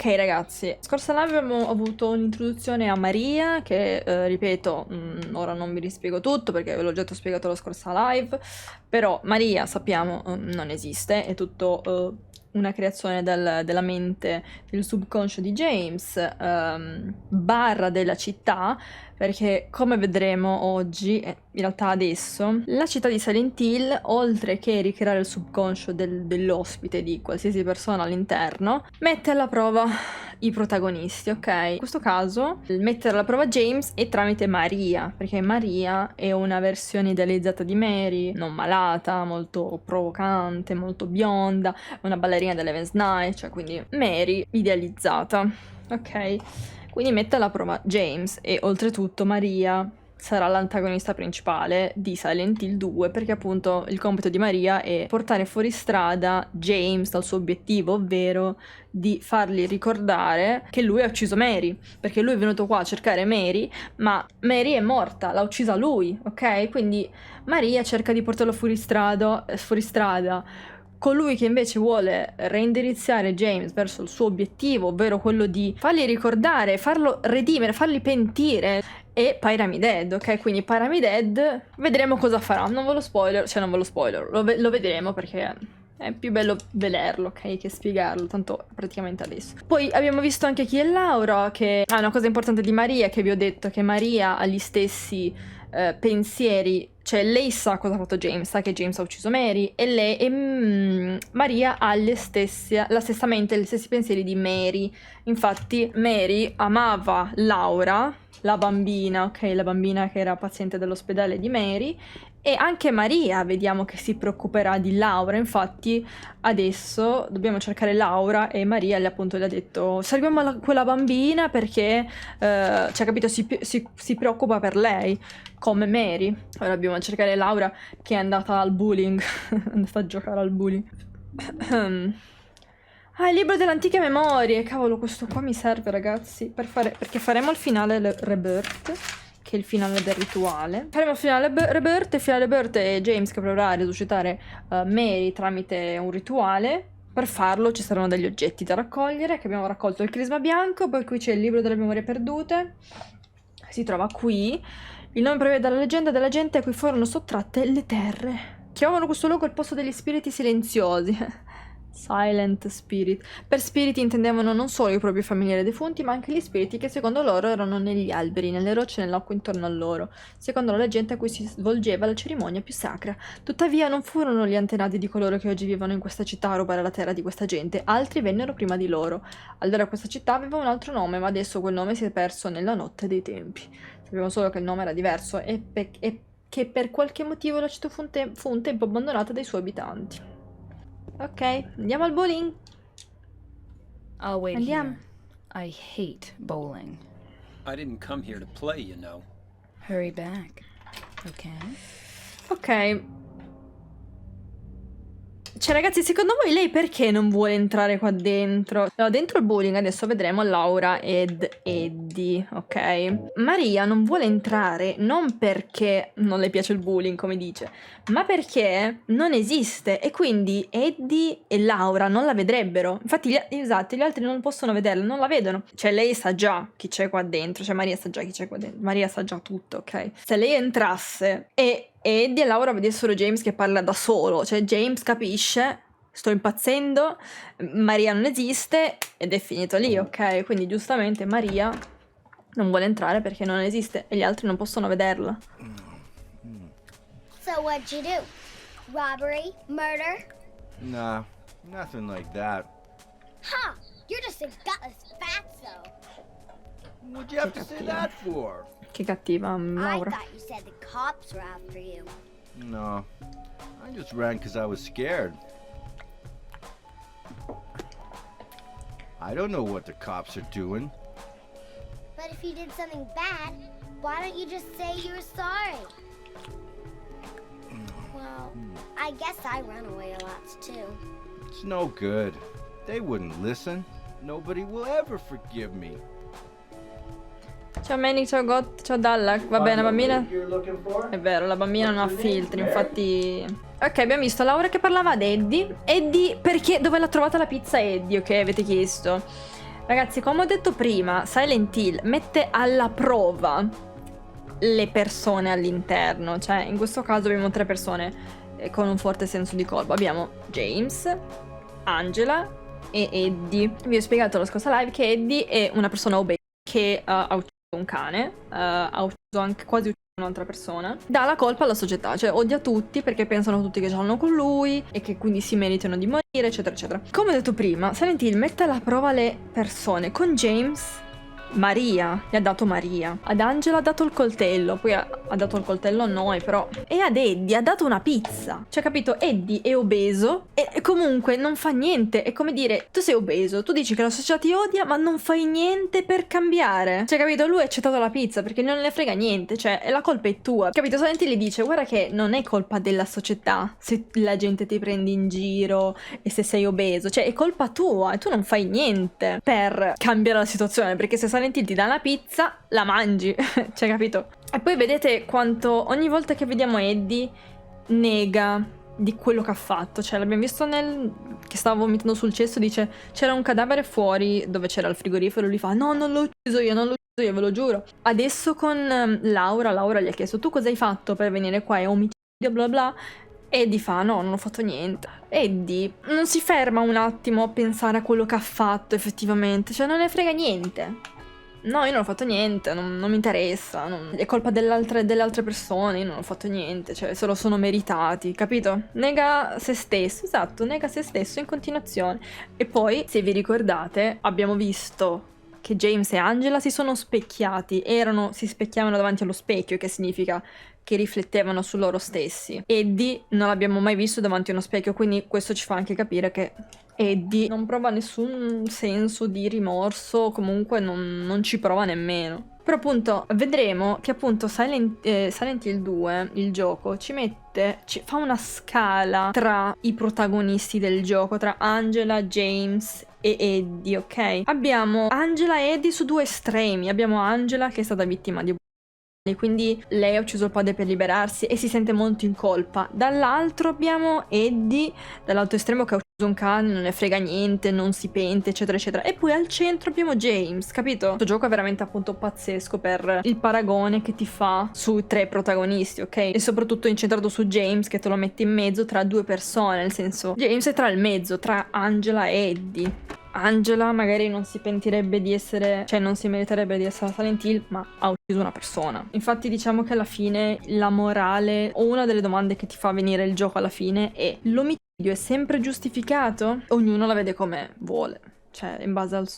Ok ragazzi, scorsa live abbiamo avuto un'introduzione a Maria che, ripeto, ora non vi rispiego tutto perché ve l'ho già spiegato la scorsa live, però Maria sappiamo non esiste, è tutto una creazione della mente, del subconscio di James, barra della città, perché come vedremo oggi, in realtà adesso, la città di Silent Hill, oltre che ricreare il subconscio dell'ospite, di qualsiasi persona all'interno, mette alla prova i protagonisti, ok? In questo caso, mettere alla prova James è tramite Maria, perché Maria è una versione idealizzata di Mary, non malata, molto provocante, molto bionda, una ballerina dell'Evans Night, cioè quindi Mary idealizzata, ok? Quindi mette alla prova James e oltretutto Maria sarà l'antagonista principale di Silent Hill 2 perché appunto il compito di Maria è portare fuori strada James dal suo obiettivo, ovvero di fargli ricordare che lui ha ucciso Mary, perché lui è venuto qua a cercare Mary, ma Mary è morta, l'ha uccisa lui, ok? Quindi Maria cerca di portarlo fuori strada. Colui che invece vuole reindirizzare James verso il suo obiettivo, ovvero quello di fargli ricordare, farlo redimere, fargli pentire, è Pyramid Head, ok? Quindi Pyramid Head, vedremo cosa farà, non ve lo spoiler, lo vedremo perché è più bello vederlo, ok? Che spiegarlo, tanto praticamente adesso. Poi abbiamo visto anche chi è Laura, che ha una cosa importante di Maria, che vi ho detto che Maria ha gli stessi pensieri, cioè lei sa cosa ha fatto James, sa che James ha ucciso Mary e Maria ha la stessa mente, gli stessi pensieri di Mary. Infatti Mary amava Laura, la bambina, ok, la bambina che era paziente dell'ospedale di Mary, e anche Maria vediamo che si preoccuperà di Laura. Infatti adesso dobbiamo cercare Laura e Maria appunto le ha detto salviamo quella bambina perché cioè capito, si preoccupa per lei come Mary. Ora dobbiamo cercare Laura che è andata al bowling è andata a giocare al bowling. Ah, il libro delle antiche memorie. Cavolo, questo qua mi serve ragazzi perché faremo il finale Rebirth, che è il finale del rituale. Faremo il finale Rebirth, il finale Rebirth è James che proverà a risuscitare Mary tramite un rituale. Per farlo ci saranno degli oggetti da raccogliere, che abbiamo raccolto il crisma bianco, poi qui c'è il libro delle memorie perdute, si trova qui. Il nome prevede dalla leggenda della gente a cui furono sottratte le terre. Chiamavano questo luogo il posto degli spiriti silenziosi. Silent Spirit. Per spiriti intendevano non solo i propri familiari defunti, ma anche gli spiriti che secondo loro erano negli alberi, nelle rocce e nell'acqua intorno a loro, secondo la leggenda a cui si svolgeva la cerimonia più sacra. Tuttavia non furono gli antenati di coloro che oggi vivono in questa città a rubare la terra di questa gente, altri vennero prima di loro. Allora questa città aveva un altro nome, ma adesso quel nome si è perso nella notte dei tempi. Sappiamo solo che il nome era diverso e che per qualche motivo la città fu un tempo abbandonata dai suoi abitanti. Ok, andiamo al bowling. I'll wait Andiamo. here. I hate bowling. I didn't come here to play, you know. Hurry back. Okay? Ok. Cioè ragazzi, secondo voi lei perché non vuole entrare qua dentro? No, dentro il bowling adesso vedremo Laura ed Eddie, ok? Maria non vuole entrare non perché non le piace il bowling, come dice, ma perché non esiste e quindi Eddie e Laura non la vedrebbero. Infatti gli altri non possono vederla, non la vedono. Cioè lei sa già chi c'è qua dentro, cioè Maria sa già chi c'è qua dentro, Maria sa già tutto, ok? Se lei entrasse e Eddie e Laura vedessero James che parla da solo, cioè James capisce, sto impazzendo, Maria non esiste ed è finito lì, ok? Quindi giustamente Maria non vuole entrare perché non esiste e gli altri non possono vederla. So what'd you do? Robbery? Murder? Nah, nothing like that. Huh, you're just a gutless fatso. What'd you have to say that for? Che cattiva I Laura. thought you said the cops were after you. No, I just ran because I was scared. I don't know what the cops are doing. But if you did something bad, why don't you just say you were sorry? Well, I guess I run away a lot too. It's no good. They wouldn't listen. Nobody will ever forgive me. Ciao Manny, ciao Got, ciao Dalla. Va bene, la bambina. È vero, la bambina non ha filtri, infatti. Ok, abbiamo visto Laura che parlava ad Eddie. Eddie, perché? Dove l'ha trovata la pizza Eddie, ok? Avete chiesto. Ragazzi, come ho detto prima, Silent Hill mette alla prova le persone all'interno. Cioè, in questo caso abbiamo 3 persone con un forte senso di colpa. Abbiamo James, Angela e Eddie. Vi ho spiegato la scorsa live che Eddie è una persona obesa che ha ucciso un cane, ha ucciso anche quasi ucciso un'altra persona. Dà la colpa alla società, cioè odia tutti perché pensano tutti che ce l'hanno con lui e che quindi si meritano di morire, eccetera, eccetera. Come ho detto prima, Silent Hill mette alla prova le persone. Con James, Maria, gli ha dato Maria. Ad Angela ha dato il coltello, poi ha dato il coltello a noi però. E ad Eddie ha dato una pizza. Cioè, capito? Eddie è obeso e comunque non fa niente. È come dire, tu sei obeso, tu dici che la società ti odia ma non fai niente per cambiare. Cioè, capito? Lui ha accettato la pizza perché non ne frega niente, cioè la colpa è tua. Capito? Silent Hill gli dice, guarda che non è colpa della società se la gente ti prende in giro e se sei obeso. Cioè, è colpa tua e tu non fai niente per cambiare la situazione, perché se Silent Hill ti dà la pizza, la mangi. Cioè, capito? E poi vedete quanto ogni volta che vediamo Eddie nega di quello che ha fatto. Cioè, l'abbiamo visto che stava vomitando sul cesso, dice c'era un cadavere fuori dove c'era il frigorifero, lui fa no, non l'ho ucciso io, ve lo giuro. Adesso con Laura gli ha chiesto tu cosa hai fatto per venire qua, è omicidio bla bla. Eddie fa no, non ho fatto niente. Eddie non si ferma un attimo a pensare a quello che ha fatto effettivamente, cioè non ne frega niente. No, io non ho fatto niente, non mi interessa, è colpa delle altre persone, io non ho fatto niente, cioè se lo sono meritati, capito? Nega se stesso, esatto, nega se stesso in continuazione. E poi, se vi ricordate, abbiamo visto che James e Angela si sono specchiati, si specchiavano davanti allo specchio, che significa che riflettevano su loro stessi. Eddie non l'abbiamo mai visto davanti a uno specchio, quindi questo ci fa anche capire che Eddie non prova nessun senso di rimorso, comunque non ci prova nemmeno. Però appunto vedremo che appunto Silent Hill 2, il gioco, fa una scala tra i protagonisti del gioco, tra Angela, James e Eddie, ok? Abbiamo Angela e Eddie su 2 estremi. Abbiamo Angela che è stata vittima di e quindi lei ha ucciso il padre per liberarsi e si sente molto in colpa. Dall'altro abbiamo Eddie, dall'altro estremo, che ha ucciso un cane, non ne frega niente, non si pente, eccetera eccetera. E poi al centro abbiamo James, capito? Questo gioco è veramente appunto pazzesco per il paragone che ti fa sui 3 protagonisti, ok? E soprattutto incentrato su James, che te lo mette in mezzo tra 2 persone, nel senso James è tra il mezzo, tra Angela e Eddie. Angela magari non si pentirebbe di essere, cioè non si meriterebbe di essere a Silent Hill, ma ha ucciso una persona. Infatti diciamo che alla fine la morale, o una delle domande che ti fa venire il gioco alla fine, è: l'omicidio è sempre giustificato? Ognuno la vede come vuole, cioè in base al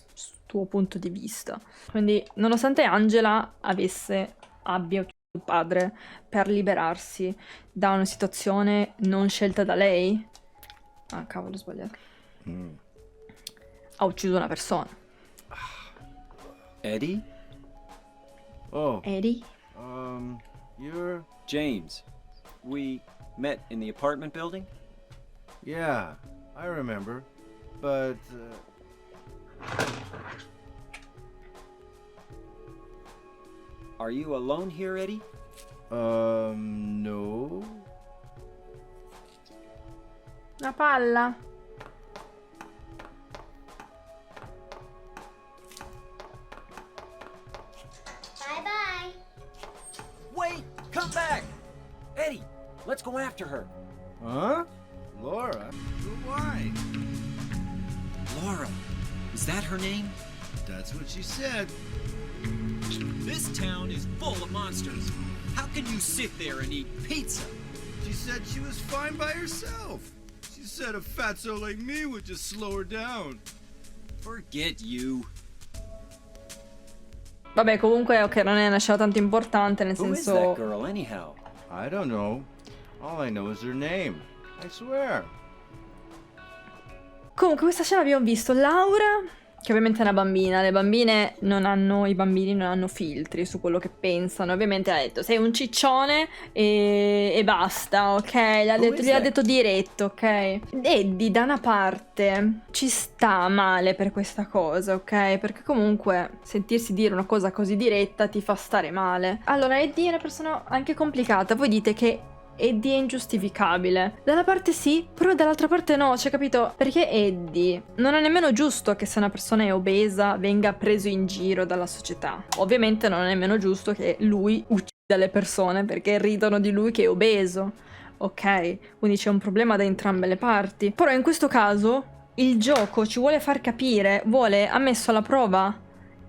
tuo punto di vista. Quindi nonostante Angela abbia ucciso il padre per liberarsi da una situazione non scelta da lei, ah cavolo, ho sbagliato, ha ucciso una persona. Eddie? Oh, Eddie? you're... James. We met in the apartment building? Yeah, I remember. But, Are you alone here, Eddie? no. Una palla. Bye-bye. Wait! Come back! Eddie, let's go after her. Huh? Laura? Why? Laura. Is that her name? That's what she said. This town is full of monsters. How can you sit there and eat pizza? She said she was fine by herself. She said a fatso like me would just slow her down. Forget you. Vabbè, comunque, ok, non è una scena tanto importante, nel Who is senso... that girl, anyhow? I don't know. All I know is her name. I swear. Comunque, questa scena abbiamo visto Laura, che ovviamente è una bambina. I bambini non hanno filtri su quello che pensano. Ovviamente ha detto, sei un ciccione e basta, ok? Gli ha detto diretto, ok? Eddie, da una parte, ci sta male per questa cosa, ok? Perché comunque sentirsi dire una cosa così diretta ti fa stare male. Allora, Eddie è una persona anche complicata. Voi dite che Eddie è ingiustificabile. Da una parte sì, però dall'altra parte no, cioè capito? Perché Eddie non è nemmeno giusto che se una persona è obesa venga preso in giro dalla società. Ovviamente non è nemmeno giusto che lui uccida le persone perché ridono di lui che è obeso. Ok, quindi c'è un problema da entrambe le parti. Però in questo caso il gioco ci vuole far capire, ha messo alla prova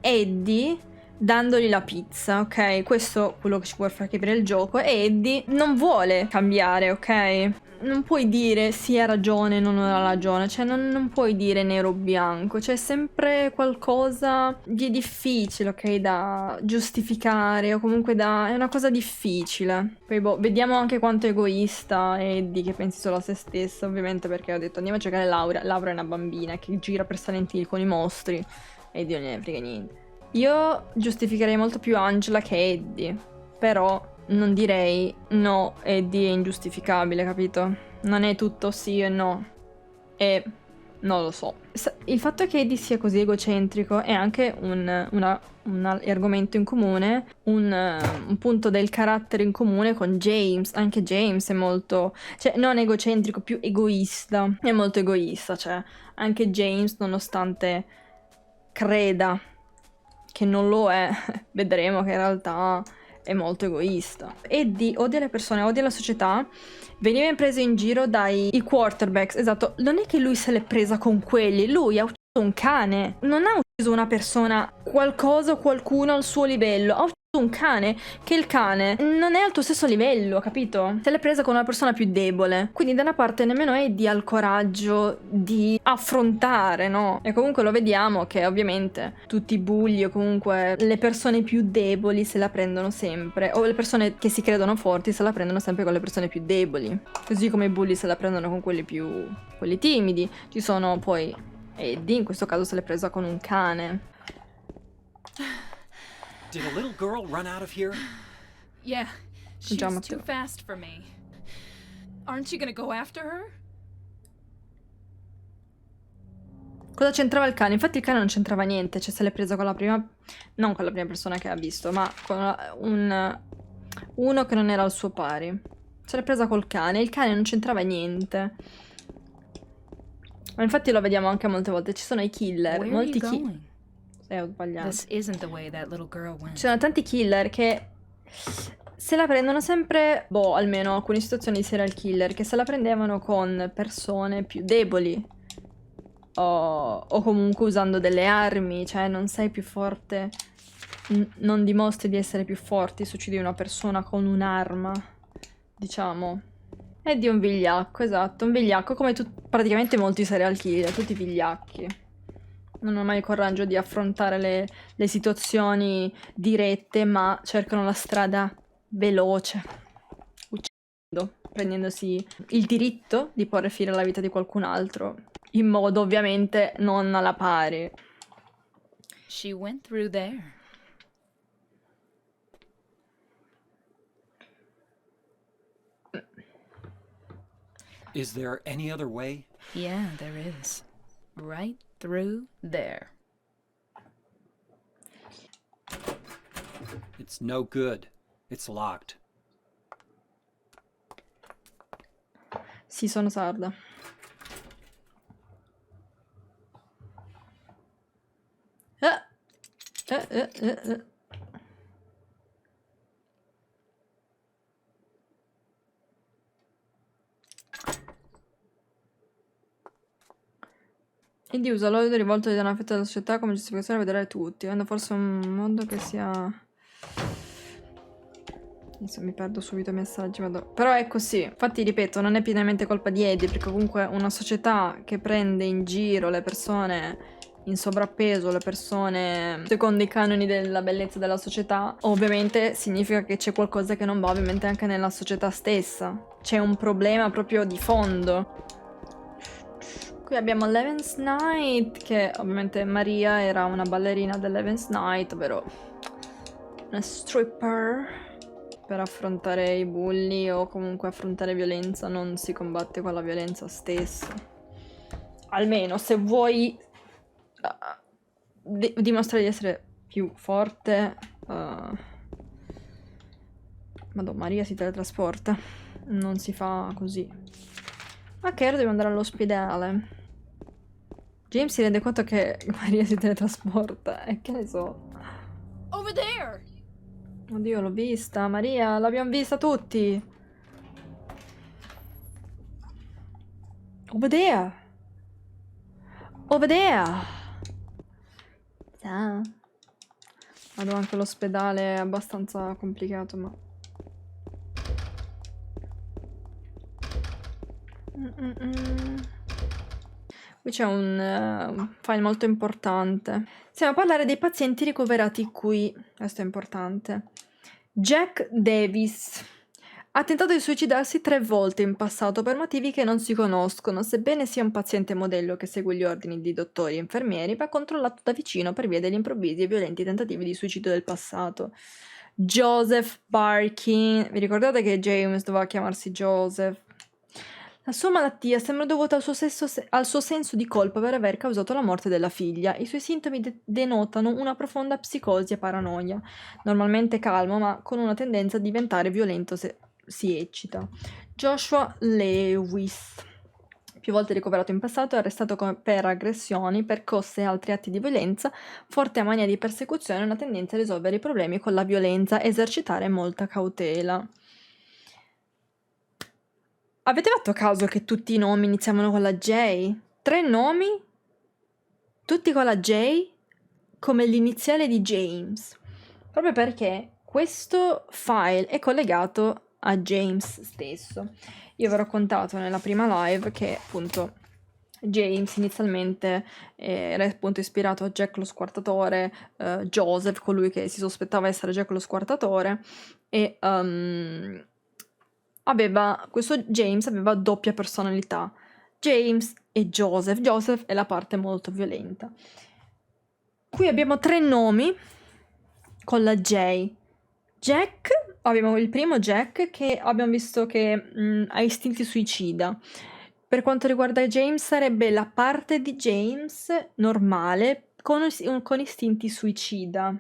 Eddie dandogli la pizza, ok? Questo è quello che ci vuole far capire il gioco. E Eddie non vuole cambiare, ok? Non puoi dire sì ha ragione, non ha ragione, cioè non puoi dire nero o bianco, c'è sempre qualcosa di difficile, ok? Da giustificare o comunque è una cosa difficile. Poi boh, vediamo anche quanto è egoista Eddie, che pensi solo a se stessa, ovviamente, perché ho detto andiamo a giocare Laura. Laura è una bambina che gira per Silent Hill con i mostri e Eddie non ne frega niente. Io giustificherei molto più Angela che Eddie, però non direi no, Eddie è ingiustificabile, capito? Non è tutto sì e no. E non lo so. Il fatto che Eddie sia così egocentrico è anche un argomento in comune, un punto del carattere in comune con James. Anche James è molto, cioè non egocentrico, più egoista. È molto egoista, cioè anche James, nonostante creda che non lo è, vedremo che in realtà è molto egoista. Eddie odia le persone, odia la società, veniva preso in giro dai quarterbacks, esatto, non è che lui se l'è presa con quelli, lui ha ucciso un cane, non ha ucciso una persona, qualcosa o qualcuno al suo livello, ha ucciso un cane, che il cane non è al tuo stesso livello, capito? Se l'è presa con una persona più debole, quindi da una parte nemmeno Eddie ha il coraggio di affrontare, no? E comunque lo vediamo che ovviamente tutti i bulli o comunque le persone più deboli se la prendono sempre, o le persone che si credono forti se la prendono sempre con le persone più deboli, così come i bulli se la prendono con quelli timidi. Ci sono poi Eddie, in questo caso se l'è presa con un cane. Did a little girl run out of here? Yeah, she's Già, too Matteo. fast for me. Aren't you gonna go after her? Cosa c'entrava il cane? Infatti il cane non c'entrava niente, cioè se l'è presa con la prima, non con la prima persona che ha visto, ma con uno che non era al suo pari. Se l'è presa col cane, il cane non c'entrava niente. Ma infatti lo vediamo anche molte volte, ci sono i killer, Where are molti you killer. going? Ho sbagliato. This isn't the way that little girl went. Ci sono tanti killer che se la prendono sempre, boh, almeno alcune situazioni di serial killer, che se la prendevano con persone più deboli. O comunque usando delle armi, cioè non sei più forte, non dimostri di essere più forti se uccidi una persona con un'arma, diciamo. È di un vigliacco, esatto, un vigliacco come praticamente molti serial killer, tutti vigliacchi. Non hanno mai il coraggio di affrontare le situazioni dirette, ma cercano la strada veloce, uccidendo, prendendosi il diritto di porre fine alla vita di qualcun altro, in modo ovviamente non alla pari. She went through there. Is there any other way? Yeah, there is. Right through there. It's no good. It's locked. Sì, sono sarda. Eh. Quindi usa l'odio rivolto da una fetta della società come giustificazione per vedere tutti, avendo forse un mondo che sia... Adesso mi perdo subito i messaggi, però è così. Infatti, ripeto, non è pienamente colpa di Eddie, perché comunque una società che prende in giro le persone in sovrappeso, le persone secondo i canoni della bellezza della società, ovviamente significa che c'è qualcosa che non va, ovviamente anche nella società stessa. C'è un problema proprio di fondo. Qui abbiamo Eleven's Night, che ovviamente Maria era una ballerina dell'Eleven's Night, ovvero una stripper. Per affrontare i bulli o comunque affrontare violenza non si combatte con la violenza stessa. Almeno se vuoi dimostrare di essere più forte. Madonna, Maria si teletrasporta. Non si fa così. Ok, ora devo andare all'ospedale. James si rende conto che Maria si teletrasporta. E che ne so. Over there! Oddio, l'ho vista. Maria, l'abbiamo vista tutti. Over there. Over there. Ciao. Vado anche all'ospedale, è abbastanza complicato, ma... Qui c'è un file molto importante. Stiamo a parlare dei pazienti ricoverati qui. Questo è importante. Jack Davis ha tentato di suicidarsi 3 volte in passato per motivi che non si conoscono. Sebbene sia un paziente modello che segue gli ordini di dottori e infermieri, va controllato da vicino per via degli improvvisi e violenti tentativi di suicidio del passato. Joseph Barkin. Vi ricordate che James doveva chiamarsi Joseph? La sua malattia sembra dovuta al suo senso di colpa per aver causato la morte della figlia. I suoi sintomi denotano una profonda psicosi e paranoia. Normalmente calmo, ma con una tendenza a diventare violento se si eccita. Joshua Lewis, più volte ricoverato in passato, è arrestato per aggressioni, percosse e altri atti di violenza, forte mania di persecuzione e una tendenza a risolvere i problemi con la violenza e esercitare molta cautela. Avete fatto caso che tutti i nomi iniziavano con la J? 3 nomi? Tutti con la J? Come l'iniziale di James. Proprio perché questo file è collegato a James stesso. Io vi ho raccontato nella prima live che appunto James inizialmente era appunto ispirato a Jack lo Squartatore, Joseph, colui che si sospettava essere Jack lo Squartatore, e questo James aveva doppia personalità, James e Joseph. Joseph è la parte molto violenta. Qui abbiamo 3 nomi con la J. Jack, abbiamo il primo Jack che abbiamo visto che ha istinti suicida. Per quanto riguarda James sarebbe la parte di James normale con istinti suicida.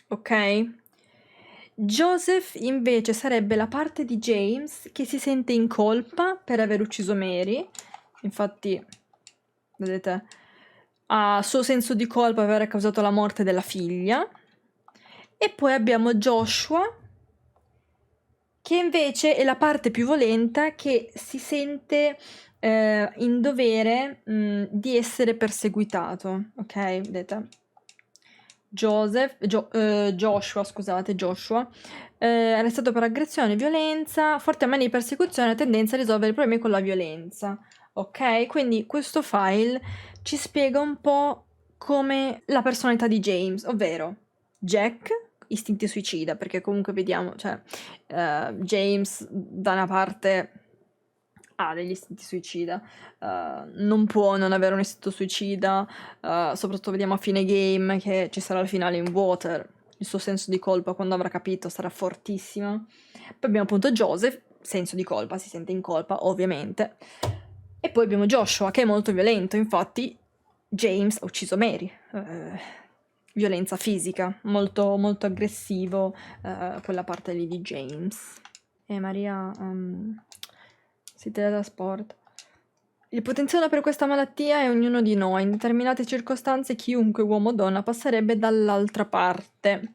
Ok? Joseph invece sarebbe la parte di James che si sente in colpa per aver ucciso Mary. Infatti, vedete, ha suo senso di colpa per aver causato la morte della figlia. E poi abbiamo Joshua, che invece è la parte più violenta, che si sente in dovere di essere perseguitato. Ok, vedete? Joshua, arrestato per aggressione, violenza, forte mania di persecuzione e tendenza a risolvere i problemi con la violenza. Ok? Quindi questo file ci spiega un po' come la personalità di James, ovvero Jack, istinti suicida, perché comunque vediamo, cioè, James da una parte ha degli istinti suicida, non può non avere un istinto suicida, soprattutto vediamo a fine game che ci sarà il finale in water, il suo senso di colpa quando avrà capito sarà fortissimo. Poi abbiamo appunto Joseph, senso di colpa, si sente in colpa ovviamente, e poi abbiamo Joshua che è molto violento, infatti James ha ucciso Mary, violenza fisica, molto molto aggressivo, quella parte lì di James. E Maria si teletrasporta. Il potenziale per questa malattia è ognuno di noi. In determinate circostanze chiunque, uomo o donna, passerebbe dall'altra parte.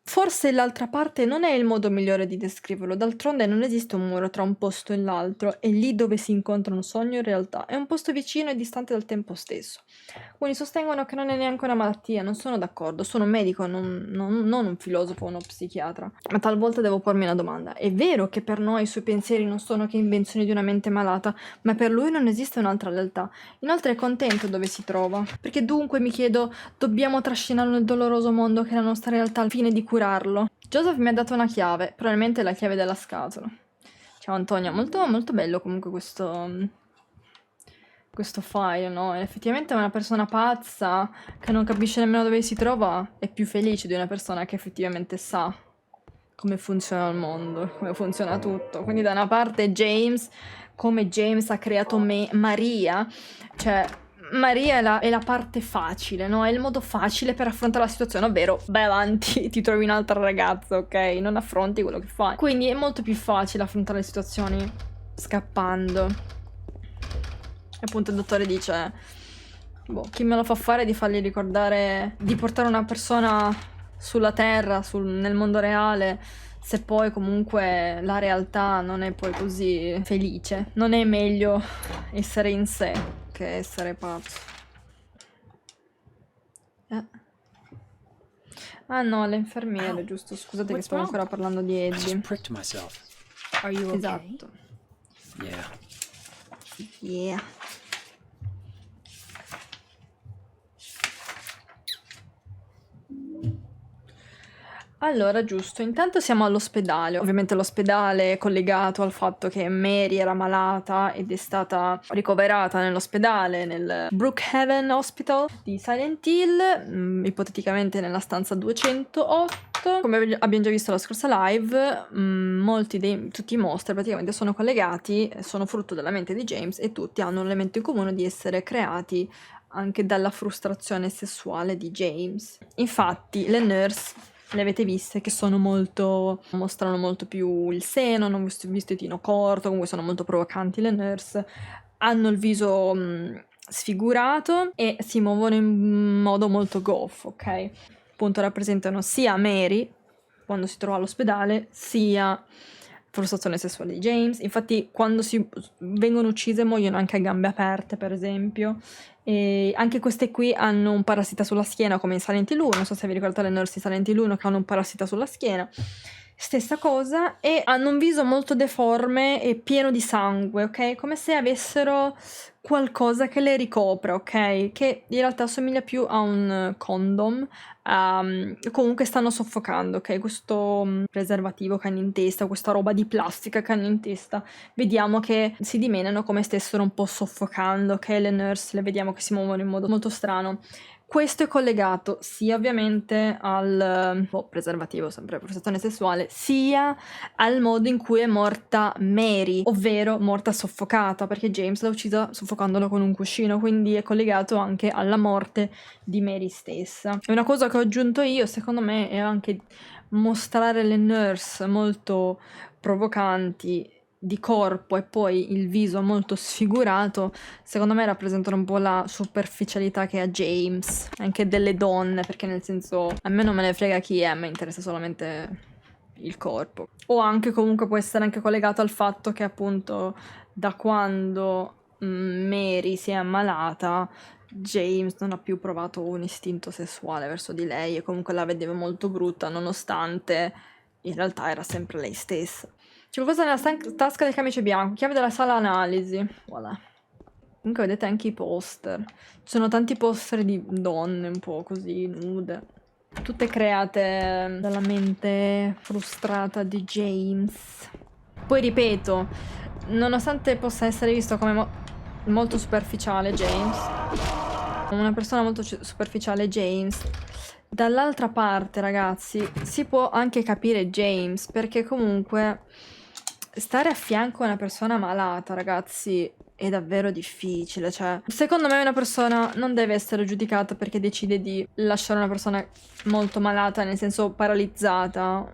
Forse l'altra parte non è il modo migliore di descriverlo, d'altronde non esiste un muro tra un posto e l'altro, è lì dove si incontrano sogno e realtà, è un posto vicino e distante dal tempo stesso. Alcuni sostengono che non è neanche una malattia, non sono d'accordo, sono un medico, non un filosofo o uno psichiatra, ma talvolta devo pormi una domanda. È vero che per noi i suoi pensieri non sono che invenzioni di una mente malata, ma per lui non esiste un'altra realtà. Inoltre è contento dove si trova, perché dunque mi chiedo, dobbiamo trascinarlo nel doloroso mondo che è la nostra realtà al fine di curarlo. Joseph mi ha dato una chiave, probabilmente la chiave della scatola. Ciao Antonia, molto molto bello comunque questo file, no? Effettivamente una persona pazza che non capisce nemmeno dove si trova è più felice di una persona che effettivamente sa come funziona il mondo, come funziona tutto. Quindi da una parte James, come James ha creato Maria, cioè Maria è la parte facile, no? È il modo facile per affrontare la situazione, ovvero vai avanti, ti trovi un'altra ragazza, ok? Non affronti quello che fai. Quindi è molto più facile affrontare le situazioni scappando. E appunto il dottore dice, boh, chi me lo fa fare di fargli ricordare di portare una persona sulla terra, nel mondo reale, se poi comunque la realtà non è poi così felice. Non è meglio essere in sé che essere pazzo. Ah no, le infermiere, giusto. Scusate che What's stavo wrong? ancora parlando di I just Eddie. pricked myself. Are you okay? Esatto. Yeah. Yeah. Allora, giusto, intanto siamo all'ospedale. Ovviamente l'ospedale è collegato al fatto che Mary era malata ed è stata ricoverata nell'ospedale, nel Brookhaven Hospital di Silent Hill, ipoteticamente nella stanza 208. Come abbiamo già visto la scorsa live, tutti i mostri praticamente sono collegati, sono frutto della mente di James e tutti hanno un elemento in comune di essere creati anche dalla frustrazione sessuale di James. Infatti le nurse le avete viste che mostrano molto più il seno, hanno un vestitino corto, comunque sono molto provocanti le nurse, hanno il viso sfigurato e si muovono in modo molto goffo, ok? Appunto rappresentano sia Mary, quando si trova all'ospedale, sia frustrazione sessuale di James. Infatti quando vengono uccise muoiono anche a gambe aperte, per esempio. E anche queste qui hanno un parassita sulla schiena come in Silent Hill 1, non so se vi ricordate le nurse di Silent Hill 1 che hanno un parassita sulla schiena, stessa cosa, e hanno un viso molto deforme e pieno di sangue, ok? Come se avessero qualcosa che le ricopre, ok? Che in realtà assomiglia più a un condom, comunque stanno soffocando, ok? Questo preservativo che hanno in testa, questa roba di plastica che hanno in testa, vediamo che si dimenano come stessero un po' soffocando, ok? Le nurse le vediamo che si muovono in modo molto strano. Questo è collegato sia ovviamente al preservativo, sempre frustrazione sessuale, sia al modo in cui è morta Mary, ovvero morta soffocata, perché James l'ha uccisa soffocandolo con un cuscino, quindi è collegato anche alla morte di Mary stessa. E una cosa che ho aggiunto io, secondo me, è anche mostrare le nurse molto provocanti di corpo e poi il viso molto sfigurato, secondo me rappresentano un po' la superficialità che ha James, anche delle donne, perché nel senso a me non me ne frega chi è, a me interessa solamente il corpo. O anche comunque può essere anche collegato al fatto che appunto da quando Mary si è ammalata James non ha più provato un istinto sessuale verso di lei e comunque la vedeva molto brutta, nonostante in realtà era sempre lei stessa. C'è qualcosa nella tasca del camice bianco, chiave della sala analisi. Voilà. Comunque vedete anche i poster. Ci sono tanti poster di donne un po' così, nude. Tutte create dalla mente frustrata di James. Poi ripeto, nonostante possa essere visto come molto superficiale James, una persona molto superficiale James, dall'altra parte ragazzi si può anche capire James, perché comunque stare a fianco a una persona malata, ragazzi, è davvero difficile. Cioè, secondo me una persona non deve essere giudicata perché decide di lasciare una persona molto malata, nel senso paralizzata,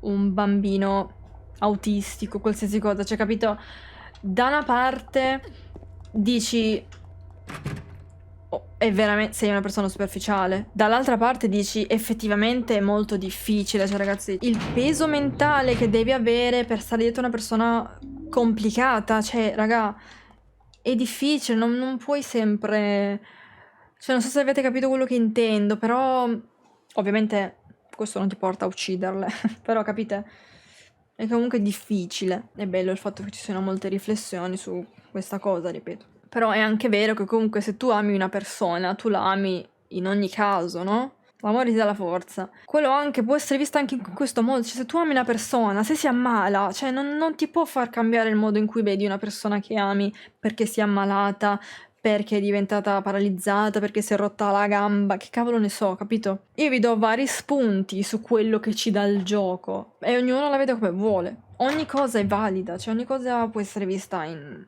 un bambino autistico, qualsiasi cosa. Cioè, capito? Da una parte dici è veramente, sei una persona superficiale. Dall'altra parte dici effettivamente è molto difficile. Cioè ragazzi, il peso mentale che devi avere per stare dietro una persona complicata, cioè raga, è difficile, non puoi sempre... Cioè non so se avete capito quello che intendo, però ovviamente questo non ti porta a ucciderle, però capite? È comunque difficile. È bello il fatto che ci siano molte riflessioni su questa cosa, ripeto. Però è anche vero che comunque se tu ami una persona, tu la ami in ogni caso, no? L'amore ti dà la forza. Quello anche può essere visto anche in questo modo. Cioè, se tu ami una persona, se si ammala, cioè non ti può far cambiare il modo in cui vedi una persona che ami perché si è ammalata, perché è diventata paralizzata, perché si è rotta la gamba, che cavolo ne so, capito? Io vi do vari spunti su quello che ci dà il gioco e ognuno la vede come vuole. Ogni cosa è valida, cioè ogni cosa può essere vista in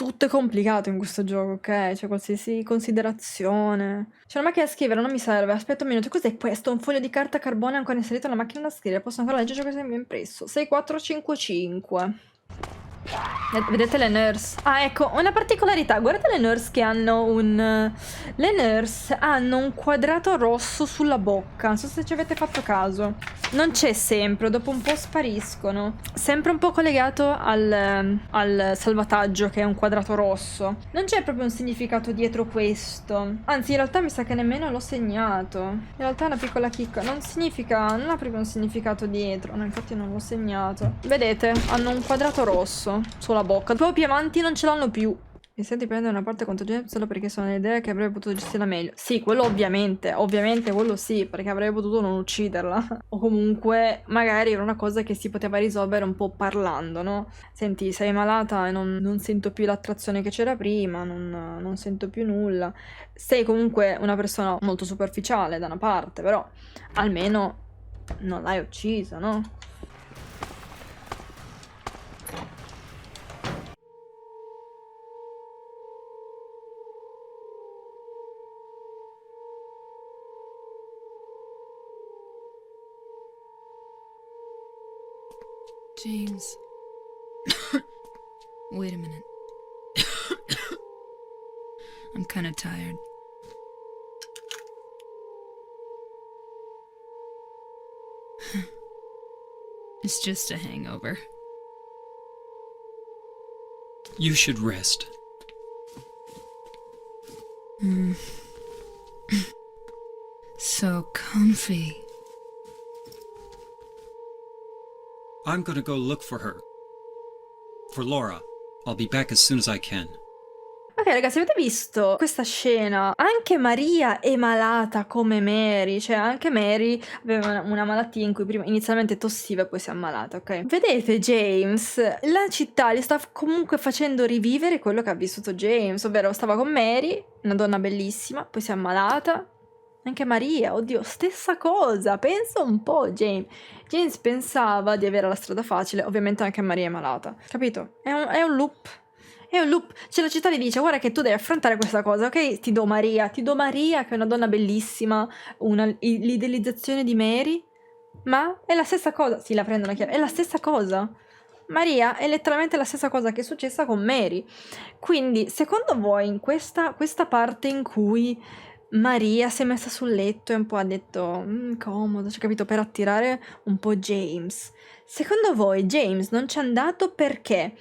tutto è complicato in questo gioco, ok? C'è qualsiasi considerazione. C'è una macchina da scrivere, non mi serve. Aspetta un minuto, cos'è questo? Un foglio di carta carbone ancora inserito nella macchina da scrivere. Posso ancora leggere ciò che mi ha impresso. 6455. Vedete le nurse? Ah, ecco, una particolarità. Guardate le nurse che hanno un... Le nurse hanno un quadrato rosso sulla bocca. Non so se ci avete fatto caso. Non c'è sempre, dopo un po' spariscono. Sempre un po' collegato al salvataggio, che è un quadrato rosso. Non c'è proprio un significato dietro questo. Anzi, in realtà mi sa che nemmeno l'ho segnato. In realtà è una piccola chicca. Non ha proprio un significato dietro. No, infatti non l'ho segnato. Vedete? Hanno un quadrato rosso sulla bocca. Poi più avanti non ce l'hanno più. Mi senti prendere una parte contro James solo perché sono l'idea che avrebbe potuto gestirla meglio. Sì, quello ovviamente quello sì, perché avrebbe potuto non ucciderla. O comunque magari era una cosa che si poteva risolvere un po' parlando, no? Senti, sei malata e non sento più l'attrazione che c'era prima, non sento più nulla. Sei comunque una persona molto superficiale da una parte, però almeno non l'hai uccisa, no? James. Wait a minute. I'm kind of tired. It's just a hangover. You should rest. So comfy. I'm gonna go look for her. For Laura. I'll be back as soon as I can. Ok ragazzi, avete visto questa scena? Anche Maria è malata come Mary, cioè anche Mary aveva una malattia in cui prima inizialmente tossiva e poi si è ammalata, ok? Vedete James? La città gli sta comunque facendo rivivere quello che ha vissuto James, ovvero stava con Mary, una donna bellissima, poi si è ammalata. Anche Maria, oddio, stessa cosa, pensa un po' James. James pensava di avere la strada facile, ovviamente anche Maria è malata, capito? È un loop. È un loop. Cioè la città gli dice, guarda che tu devi affrontare questa cosa, ok? Ti do Maria che è una donna bellissima, l'idealizzazione di Mary, ma è la stessa cosa. Sì, la prendono chiaro, è la stessa cosa. Maria è letteralmente la stessa cosa che è successa con Mary. Quindi, secondo voi, in questa parte in cui Maria si è messa sul letto e un po' ha detto comodo, cioè capito, per attirare un po' James. Secondo voi James non c'è andato perché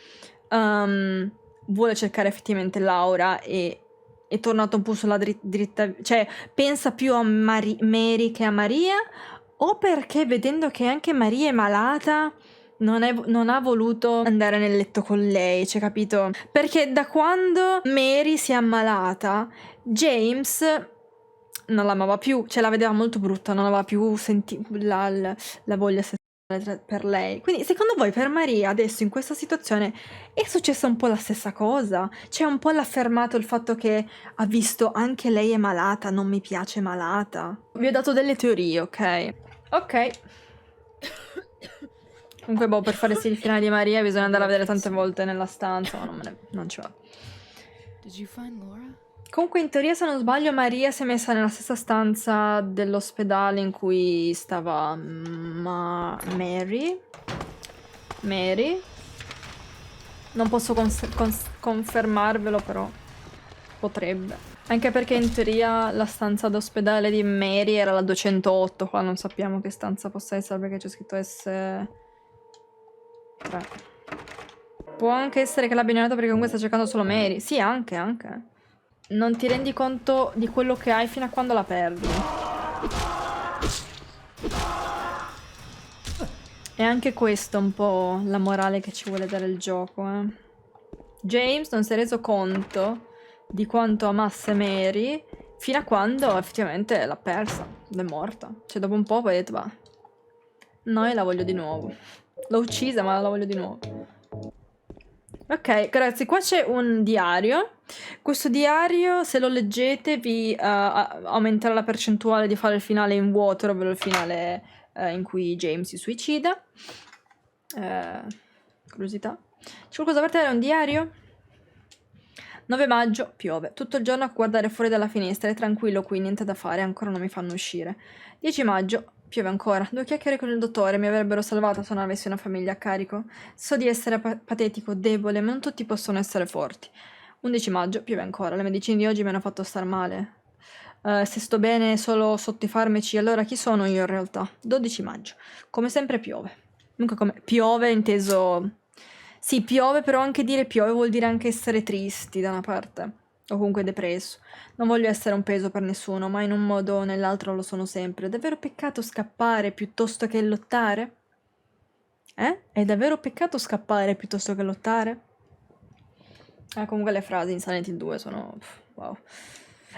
vuole cercare effettivamente Laura e è tornato un po' sulla dritta, cioè pensa più a Mary che a Maria, o perché vedendo che anche Maria è malata non ha voluto andare nel letto con lei, cioè capito? Perché da quando Mary si è ammalata James non l'amava più, cioè la vedeva molto brutta, non aveva più la voglia sessuale per lei. Quindi secondo voi per Maria adesso in questa situazione è successa un po' la stessa cosa? Cioè un po' l'ha affermato il fatto che ha visto anche lei è malata, non mi piace malata. Vi ho dato delle teorie, ok? Ok. Comunque boh, per fare sì il finale di Maria bisogna andare a vedere tante volte nella stanza, ma non ci va. Did you find Laura? Comunque in teoria se non sbaglio Maria si è messa nella stessa stanza dell'ospedale in cui stava Mary. Non posso confermarvelo, però potrebbe. Anche perché in teoria la stanza d'ospedale di Mary era la 208, qua non sappiamo che stanza possa essere perché c'è scritto S3. Può anche essere che l'abbia ignorato perché comunque sta cercando solo Mary. Sì, anche. Non ti rendi conto di quello che hai fino a quando la perdi. E anche questo è un po' la morale che ci vuole dare il gioco, eh. James non si è reso conto di quanto amasse Mary fino a quando effettivamente l'ha persa, è morta. Cioè dopo un po' poi ha detto, va, no, io la voglio di nuovo. L'ho uccisa ma la voglio di nuovo. Ok, ragazzi, qua c'è un diario. Questo diario, se lo leggete, vi aumenterà la percentuale di fare il finale in vuoto, ovvero il finale in cui James si suicida. Curiosità. C'è qualcosa per te? È un diario? 9 maggio, piove. Tutto il giorno a guardare fuori dalla finestra, è tranquillo qui, niente da fare, ancora non mi fanno uscire. 10 maggio, piove ancora. 2 chiacchiere con il dottore mi avrebbero salvato se non avessi una famiglia a carico. So di essere patetico, debole, ma non tutti possono essere forti. 11 maggio, piove ancora. Le medicine di oggi mi hanno fatto star male. Se sto bene solo sotto i farmaci, allora chi sono io in realtà? 12 maggio. Come sempre piove. Comunque come piove inteso... Sì, piove, però anche dire piove vuol dire anche essere tristi da una parte. O comunque depresso. Non voglio essere un peso per nessuno, ma in un modo o nell'altro lo sono sempre. È davvero peccato scappare piuttosto che lottare? È davvero peccato scappare piuttosto che lottare? Comunque le frasi in Silent Hill 2 sono... wow.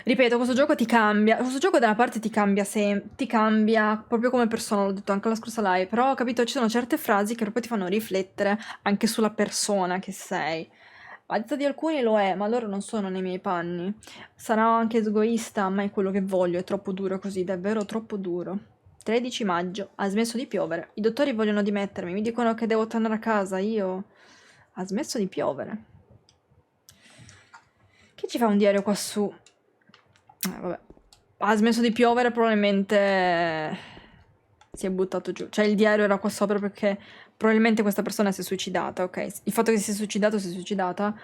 Ripeto, questo gioco ti cambia. Questo gioco da una parte ti cambia ti cambia proprio come persona, l'ho detto anche la scorsa live. Però ho capito, ci sono certe frasi che proprio ti fanno riflettere anche sulla persona che sei. A detta di alcuni lo è, ma loro non sono nei miei panni. Sarò anche egoista, ma è quello che voglio, è troppo duro così, davvero troppo duro. 13 maggio, ha smesso di piovere. I dottori vogliono dimettermi, mi dicono che devo tornare a casa, io... Ha smesso di piovere. Che ci fa un diario qua su? Vabbè. Ha smesso di piovere, probabilmente si è buttato giù. Cioè il diario era qua sopra perché probabilmente questa persona si è suicidata, ok? Il fatto che si è suicidato, si è suicidata,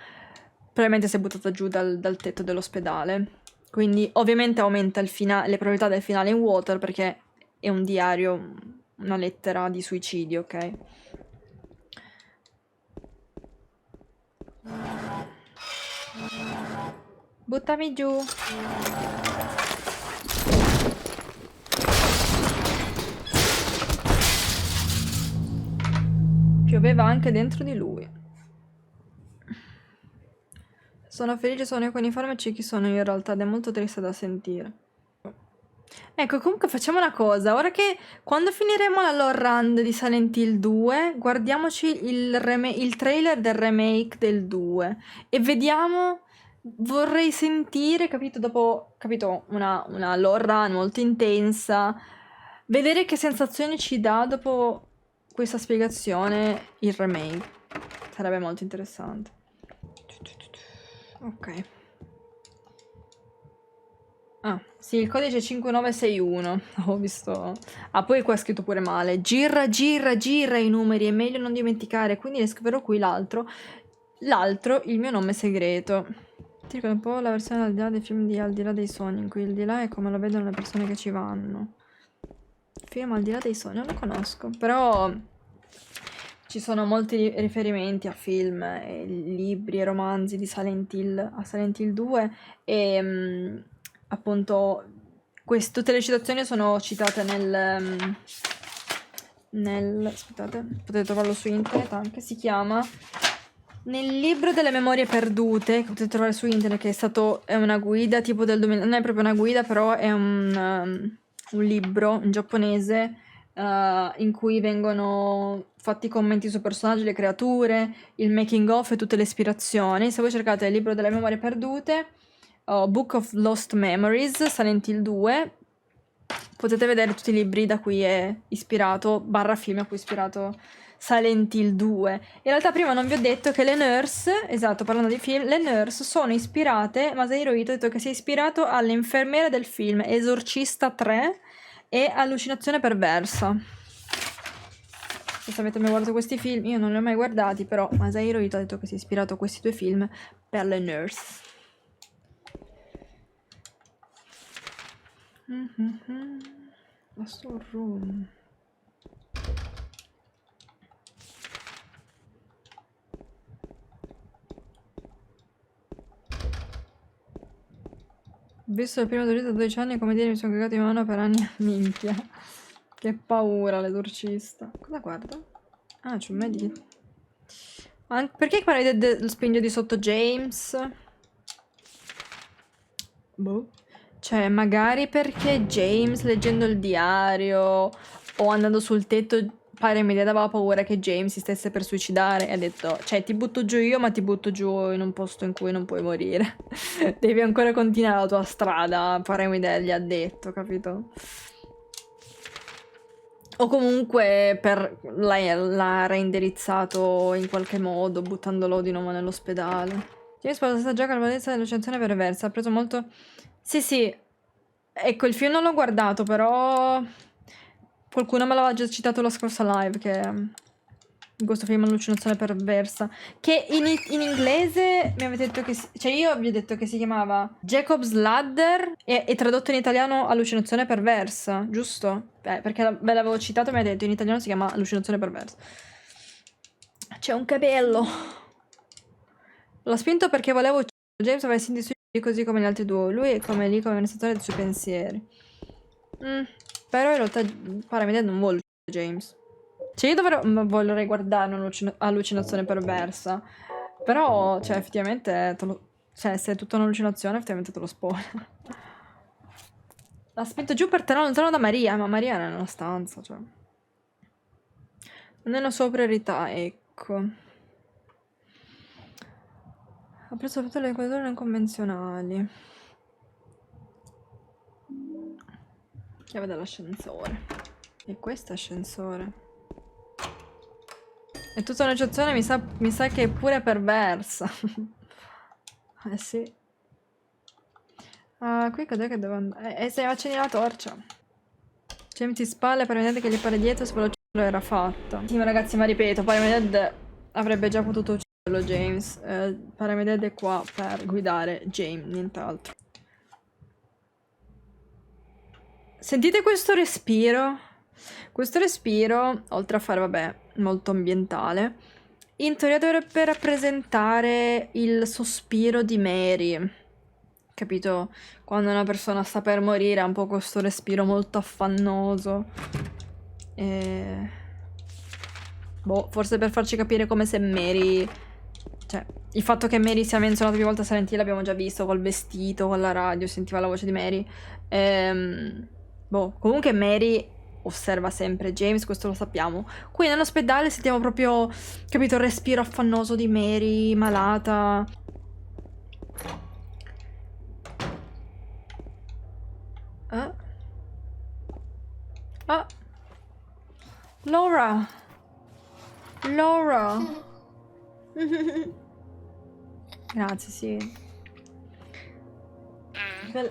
probabilmente si è buttata giù dal tetto dell'ospedale. Quindi ovviamente aumenta le probabilità del finale in water perché è un diario, una lettera di suicidio, ok? Buttami giù. Pioveva anche dentro di lui. Sono felice, sono io con i farmaci, chi sono io in realtà, ed è molto triste da sentire. Ecco, comunque facciamo una cosa, ora che quando finiremo la lore run di Silent Hill 2, guardiamoci il trailer del remake del 2 e vediamo, vorrei sentire, capito, dopo, capito, una lore run molto intensa, vedere che sensazioni ci dà dopo questa spiegazione il remake, sarebbe molto interessante. Ok. Ah, sì, il codice è 5961. Ho visto. Ah, poi qua è scritto pure male. Gira i numeri, è meglio non dimenticare. Quindi ne scriverò qui l'altro. L'altro, il mio nome segreto. Ti ricordo un po' la versione al di là dei film di Al di là dei sogni, in cui il di là è come lo vedono le persone che ci vanno. Film Al di là dei sogni, non lo conosco. Però ci sono molti riferimenti a film, e libri e romanzi di Silent Hill, a Silent Hill 2 e... appunto tutte le citazioni sono citate aspettate, potete trovarlo su internet anche, si chiama nel libro delle memorie perdute, che potete trovare su internet, che è una guida tipo del 2000, non è proprio una guida, però è un libro in giapponese in cui vengono fatti commenti su personaggi, le creature, il making of e tutte le ispirazioni. Se voi cercate il libro delle memorie perdute, Book of Lost Memories, Silent Hill 2, potete vedere tutti i libri da cui è ispirato, / film a cui è ispirato Silent Hill 2. In realtà prima non vi ho detto che le nurse, esatto, parlando di film, le nurse sono ispirate, Masahiro Ito ha detto che si è ispirato alle infermiere del film Esorcista 3 e Allucinazione perversa. Se avete mai guardato questi film, io non li ho mai guardati, però Masahiro Ito ha detto che si è ispirato a questi due film per le nurse. La storeroom. Ho visto il primo dorito da 12 anni e come dire mi sono cagato in mano per anni. Minchia. Che paura l'esorcista. Cosa guarda? Ah, c'è un medito. Perché qua vedete lo spigno di sotto James? Boh. Cioè, magari perché James, leggendo il diario o andando sul tetto, pare mi dava paura che James si stesse per suicidare e ha detto, cioè, ti butto giù io, ma ti butto giù in un posto in cui non puoi morire. Devi ancora continuare la tua strada, pare mi gli ha detto, capito? O comunque l'ha reindirizzato in qualche modo, buttandolo di nuovo nell'ospedale. James Bond sta gioca alla validezza dell'accensione perversa. Ha preso molto... Sì, sì. Ecco, il film non l'ho guardato, però... Qualcuno me l'aveva già citato la scorsa live, che... In questo film allucinazione perversa. Che in inglese mi avete detto che... Cioè io vi ho detto che si chiamava Jacob's Ladder e tradotto in italiano allucinazione perversa, giusto? Perché ve l'avevo citato e mi ha detto in italiano si chiama allucinazione perversa. C'è un capello. L'ho spinto perché volevo uccidere James, aveva sentito i suoi così come gli altri due. Lui è come lì, come amministratore dei suoi pensieri. Però in realtà Paramede non vuole uccidere James. Cioè io vorrei guardare un'allucinazione perversa. Però, cioè, effettivamente... Cioè, se è tutta un'allucinazione, effettivamente te lo spoiler. L'ha spinto giù per tenere lontano da Maria, ma Maria era nella stanza, cioè... Non è una sua priorità, ecco. Ha preso tutte le inquadrature non convenzionali. Chiave dell'ascensore. E questo è ascensore. È tutta un'eccezione, mi sa che è pure perversa. Eh sì. Ah, qui cos'è che devo andare? Se accendi la torcia. James ti spalle, pare vedete che gli pare dietro, se ve lo era fatta. Sì, ma ragazzi, ma ripeto, Parameded avrebbe già potuto ucciderlo James. Parameded è qua per guidare James, nient'altro. Sentite questo respiro? Questo respiro, oltre a fare, vabbè, molto ambientale, in teoria dovrebbe rappresentare il sospiro di Mary. Capito? Quando una persona sta per morire ha un po' questo respiro molto affannoso. Boh, forse per farci capire come se Mary... Cioè, il fatto che Mary sia menzionata più volte a Silent Hill l'abbiamo già visto col vestito, con la radio, sentiva la voce di Mary. Boh, comunque Mary osserva sempre James, questo lo sappiamo. Qui nell'ospedale sentiamo proprio, capito, il respiro affannoso di Mary, malata. Ah. Laura. Laura. Grazie, sì.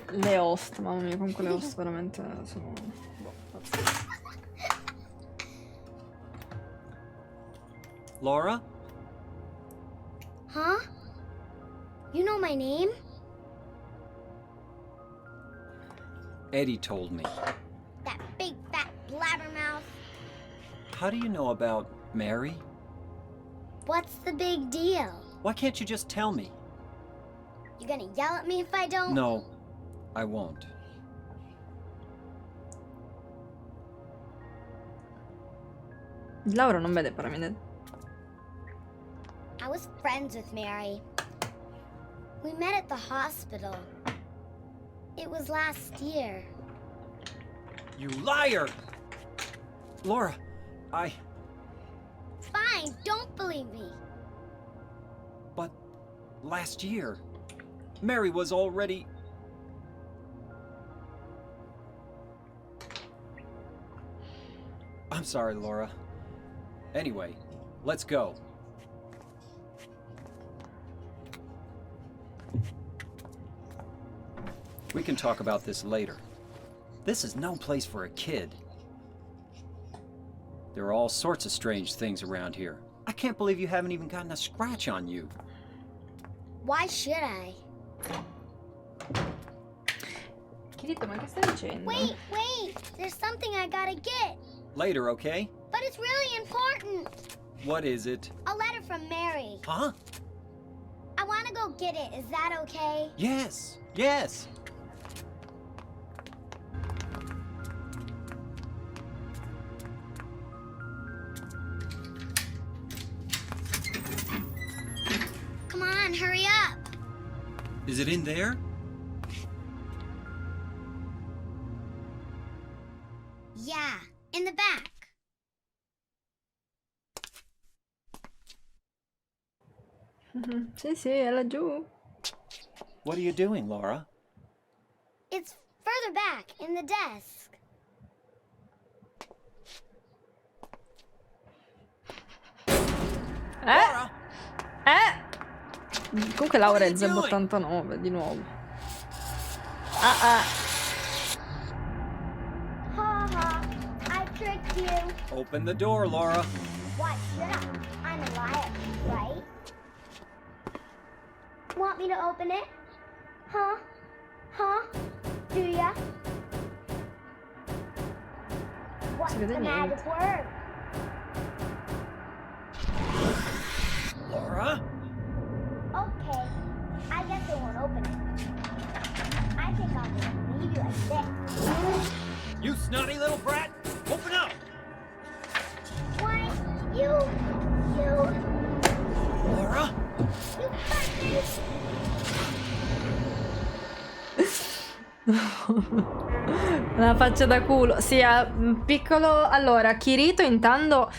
Le host, mamma mia, comunque le host veramente sono... Boh, pazzesche. Laura? Huh? You know my name? Eddie told me. That big fat blabbermouth. How do you know about Mary? What's the big deal? Why can't you just tell me? You gonna yell at me if I don't? No, I won't. Laura non vede Parameded. I was friends with Mary. We met at the hospital. It was last year. You liar! Laura, Fine, don't believe me. But last year, Mary was already... I'm sorry, Laura. Anyway, let's go. We can talk about this later. This is no place for a kid. There are all sorts of strange things around here. I can't believe you haven't even gotten a scratch on you. Why should I? Kirito, ma che stai dicendo? Wait! There's something I gotta get. Later, okay? But it's really important. What is it? A letter from Mary. Huh? I wanna go get it. Is that okay? Yes, yes. Come on, hurry up. Is it in there? Yeah, in the back. Sì, sì, è laggiù. What are you doing, Laura? It's further back, in the desk. Laura! Comunque Laura è Zeb 89 di nuovo. Ah. Ha ha. I tricked you. Open the door, Laura. Why should I? I'm a liar, right? Want me to open it? Huh? Huh? Do ya? What's vede the niente. magic word? Laura? Okay, I guess I won't open it. I think I'll just leave you like this. You snotty little brat! Open up! Why, you, Laura? you fuckers! Una faccia da culo. Sì, piccolo. Allora, Kirito intanto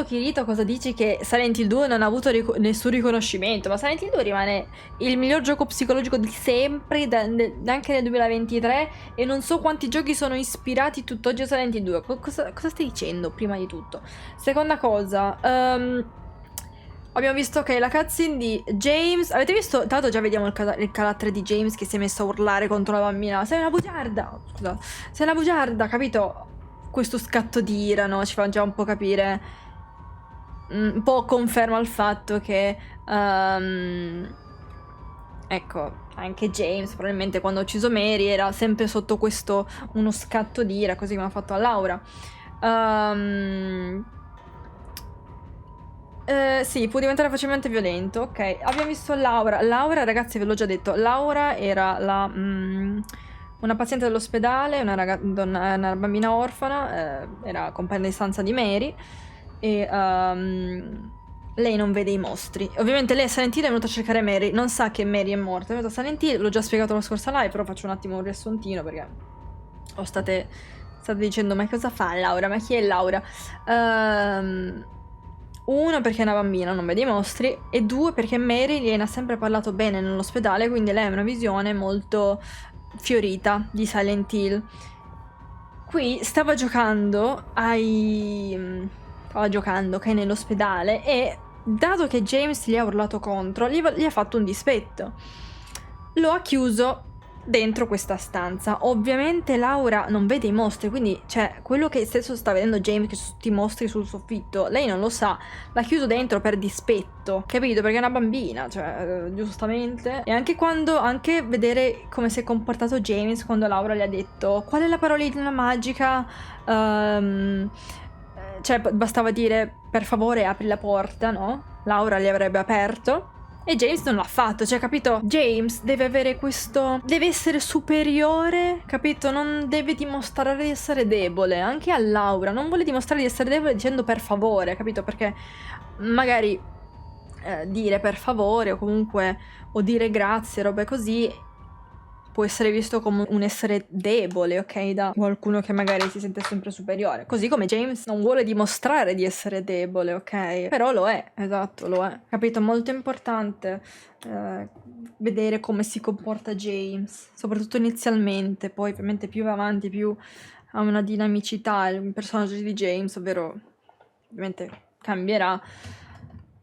Kirito cosa dici? Che Silent Hill 2 non ha avuto nessun riconoscimento. Ma Silent Hill 2 rimane il miglior gioco psicologico di sempre, anche nel 2023. E non so quanti giochi sono ispirati tutt'oggi a Silent Hill 2. Cosa stai dicendo, prima di tutto? Seconda cosa, abbiamo visto che la cutscene di James. Avete visto? Tanto già vediamo il carattere di James che si è messo a urlare contro la bambina. Sei una bugiarda! Scusa. Sei una bugiarda, capito? Questo scatto di ira, no? Ci fa già un po' capire. Un po' conferma il fatto che. Ecco, anche James probabilmente quando ha ucciso Mary era sempre sotto questo. Uno scatto di ira, così come ha fatto a Laura. Sì, può diventare facilmente violento. Ok, abbiamo visto Laura. Laura, ragazzi, ve l'ho già detto. Laura era una paziente dell'ospedale, una bambina orfana, era compagna di stanza di Mary. E lei non vede i mostri. Ovviamente lei a Silent Hill è venuta a cercare Mary. Non sa che Mary è morta. È venuta a Silent Hill, l'ho già spiegato la scorsa live, però faccio un attimo un riassuntino perché state dicendo: ma cosa fa Laura? Ma chi è Laura? Uno, perché è una bambina, non vede i mostri. E due, perché Mary gliene ha sempre parlato bene nell'ospedale. Quindi lei ha una visione molto fiorita di Silent Hill. Qui stava giocando ok, nell'ospedale. E dato che James gli ha urlato contro, gli ha fatto un dispetto. Lo ha chiuso dentro questa stanza. Ovviamente Laura non vede i mostri, quindi cioè quello che stesso sta vedendo James, che sono tutti i mostri sul soffitto, lei non lo sa, l'ha chiuso dentro per dispetto, capito? Perché è una bambina, cioè giustamente. E anche vedere come si è comportato James quando Laura gli ha detto: qual è la parolina magica? Cioè bastava dire: per favore apri la porta, no? Laura li avrebbe aperto. E James non l'ha fatto, cioè, capito? James deve avere questo. Deve essere superiore, capito? Non deve dimostrare di essere debole. Anche a Laura non vuole dimostrare di essere debole dicendo per favore, capito? Perché magari dire per favore o comunque o dire grazie, robe così, può essere visto come un essere debole, ok? Da qualcuno che magari si sente sempre superiore. Così come James non vuole dimostrare di essere debole, ok? Però lo è, esatto, lo è. Capito? Molto importante vedere come si comporta James, soprattutto inizialmente. Poi ovviamente più va avanti più ha una dinamicità il personaggio di James, ovvero ovviamente cambierà.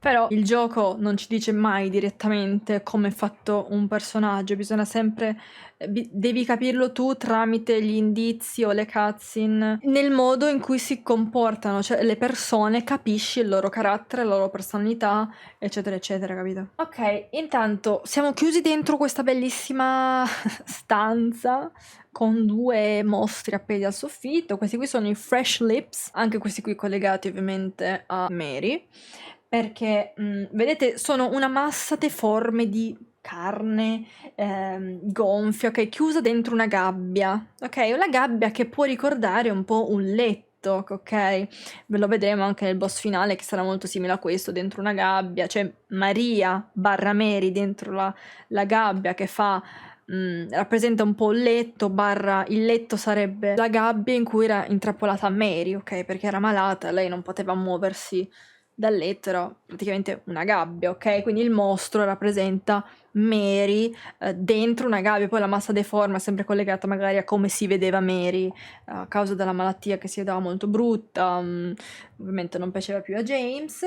Però il gioco non ci dice mai direttamente come è fatto un personaggio, bisogna sempre. Devi capirlo tu tramite gli indizi o le cutscene, nel modo in cui si comportano, cioè le persone, capisci il loro carattere, la loro personalità, eccetera, eccetera, capito? Ok, intanto siamo chiusi dentro questa bellissima stanza con due mostri appesi al soffitto. Questi qui sono i Fresh Lips, anche questi qui collegati ovviamente a Mary. Perché, vedete, sono una massa deforme di carne gonfia, ok, chiusa dentro una gabbia, ok? Una gabbia che può ricordare un po' un letto, ok? Ve lo vedremo anche nel boss finale che sarà molto simile a questo, dentro una gabbia. C'è Maria barra Mary dentro la gabbia che rappresenta un po' il letto, barra il letto sarebbe la gabbia in cui era intrappolata Mary, ok? Perché era malata, lei non poteva muoversi dal letto, era praticamente una gabbia, ok? Quindi il mostro rappresenta Mary dentro una gabbia. Poi la massa deforme è sempre collegata magari a come si vedeva Mary a causa della malattia che si vedeva molto brutta, ovviamente non piaceva più a James.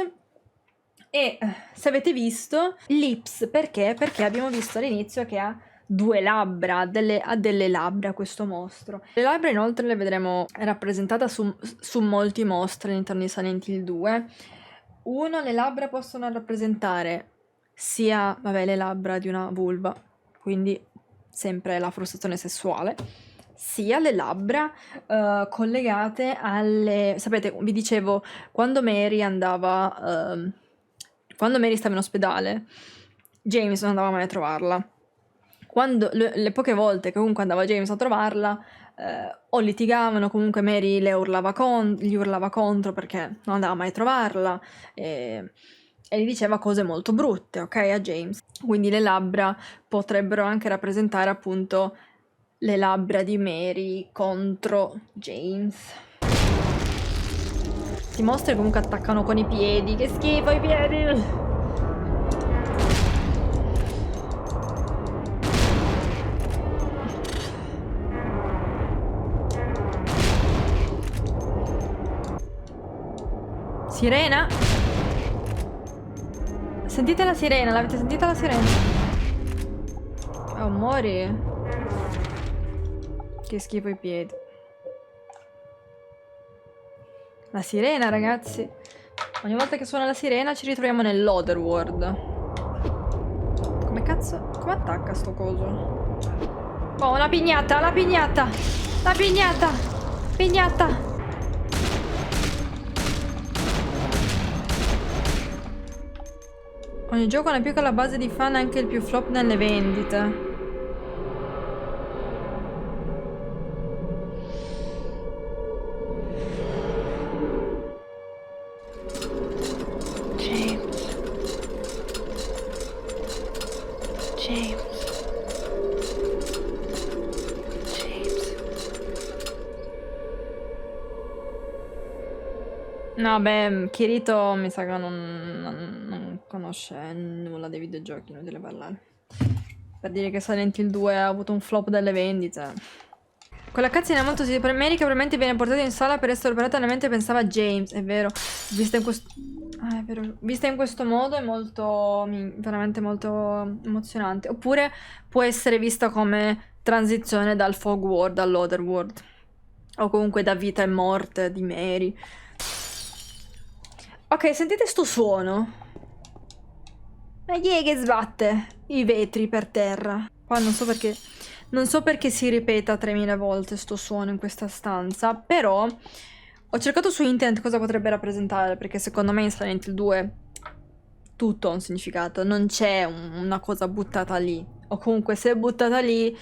E se avete visto, lips, perché? Perché abbiamo visto all'inizio che ha due labbra, ha delle labbra questo mostro. Le labbra inoltre le vedremo rappresentate su molti mostri all'interno di Silent Hill 2. Uno, le labbra possono rappresentare sia, vabbè, le labbra di una vulva, quindi sempre la frustrazione sessuale, sia le labbra collegate alle... Sapete, vi dicevo, quando Mary stava in ospedale, James non andava mai a trovarla. Quando, le poche volte che comunque andava James a trovarla, o litigavano, comunque Mary gli urlava contro perché non andava mai a trovarla, e gli diceva cose molto brutte, ok, a James. Quindi le labbra potrebbero anche rappresentare appunto le labbra di Mary contro James. Questi mostri comunque attaccano con i piedi, che schifo i piedi! Sirena? Sentite la sirena, l'avete sentita la sirena? Oh, muori. Che schifo i piedi. La sirena, ragazzi. Ogni volta che suona la sirena ci ritroviamo nell'Otherworld. Come cazzo? Come attacca sto coso? Oh, una pignata, la pignata! La pignata! Pignata! Ogni gioco ha una piccola base di fan, anche il più flop nelle vendite. No, beh, Kirito mi sa che non conosce nulla dei videogiochi, inutile parlare. Per dire che Silent Hill 2 ha avuto un flop delle vendite. Quella cutscene è molto simile per Mary, che probabilmente viene portata in sala per essere operata nella mente, pensava a James, è vero. Vista in questo... Ah, è vero. Vista in questo modo è molto... veramente molto emozionante. Oppure può essere vista come transizione dal Fog World all'Otherworld. O comunque da vita e morte di Mary. Ok, sentite sto suono. Ma chi è che sbatte i vetri per terra? Qua non so perché si ripeta 3000 volte sto suono in questa stanza, però ho cercato su internet cosa potrebbe rappresentare, perché secondo me in Silent Hill 2 tutto ha un significato, non c'è una cosa buttata lì, o comunque se è buttata lì,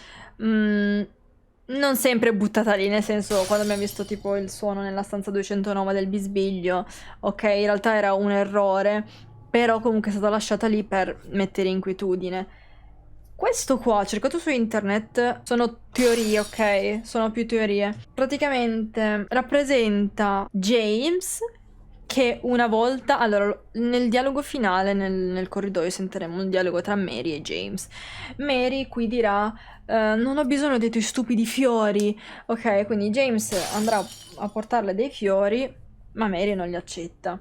non sempre è buttata lì, nel senso, quando abbiamo visto tipo il suono nella stanza 209 del bisbiglio, ok, in realtà era un errore, però comunque è stata lasciata lì per mettere inquietudine. Questo qua, ho cercato su internet, sono teorie, ok? Sono più teorie. Praticamente rappresenta James che una volta... Allora, nel dialogo finale, nel corridoio, sentiremo un dialogo tra Mary e James. Mary qui dirà... non ho bisogno dei tuoi stupidi fiori. Ok, quindi James andrà a portarle dei fiori, ma Mary non li accetta.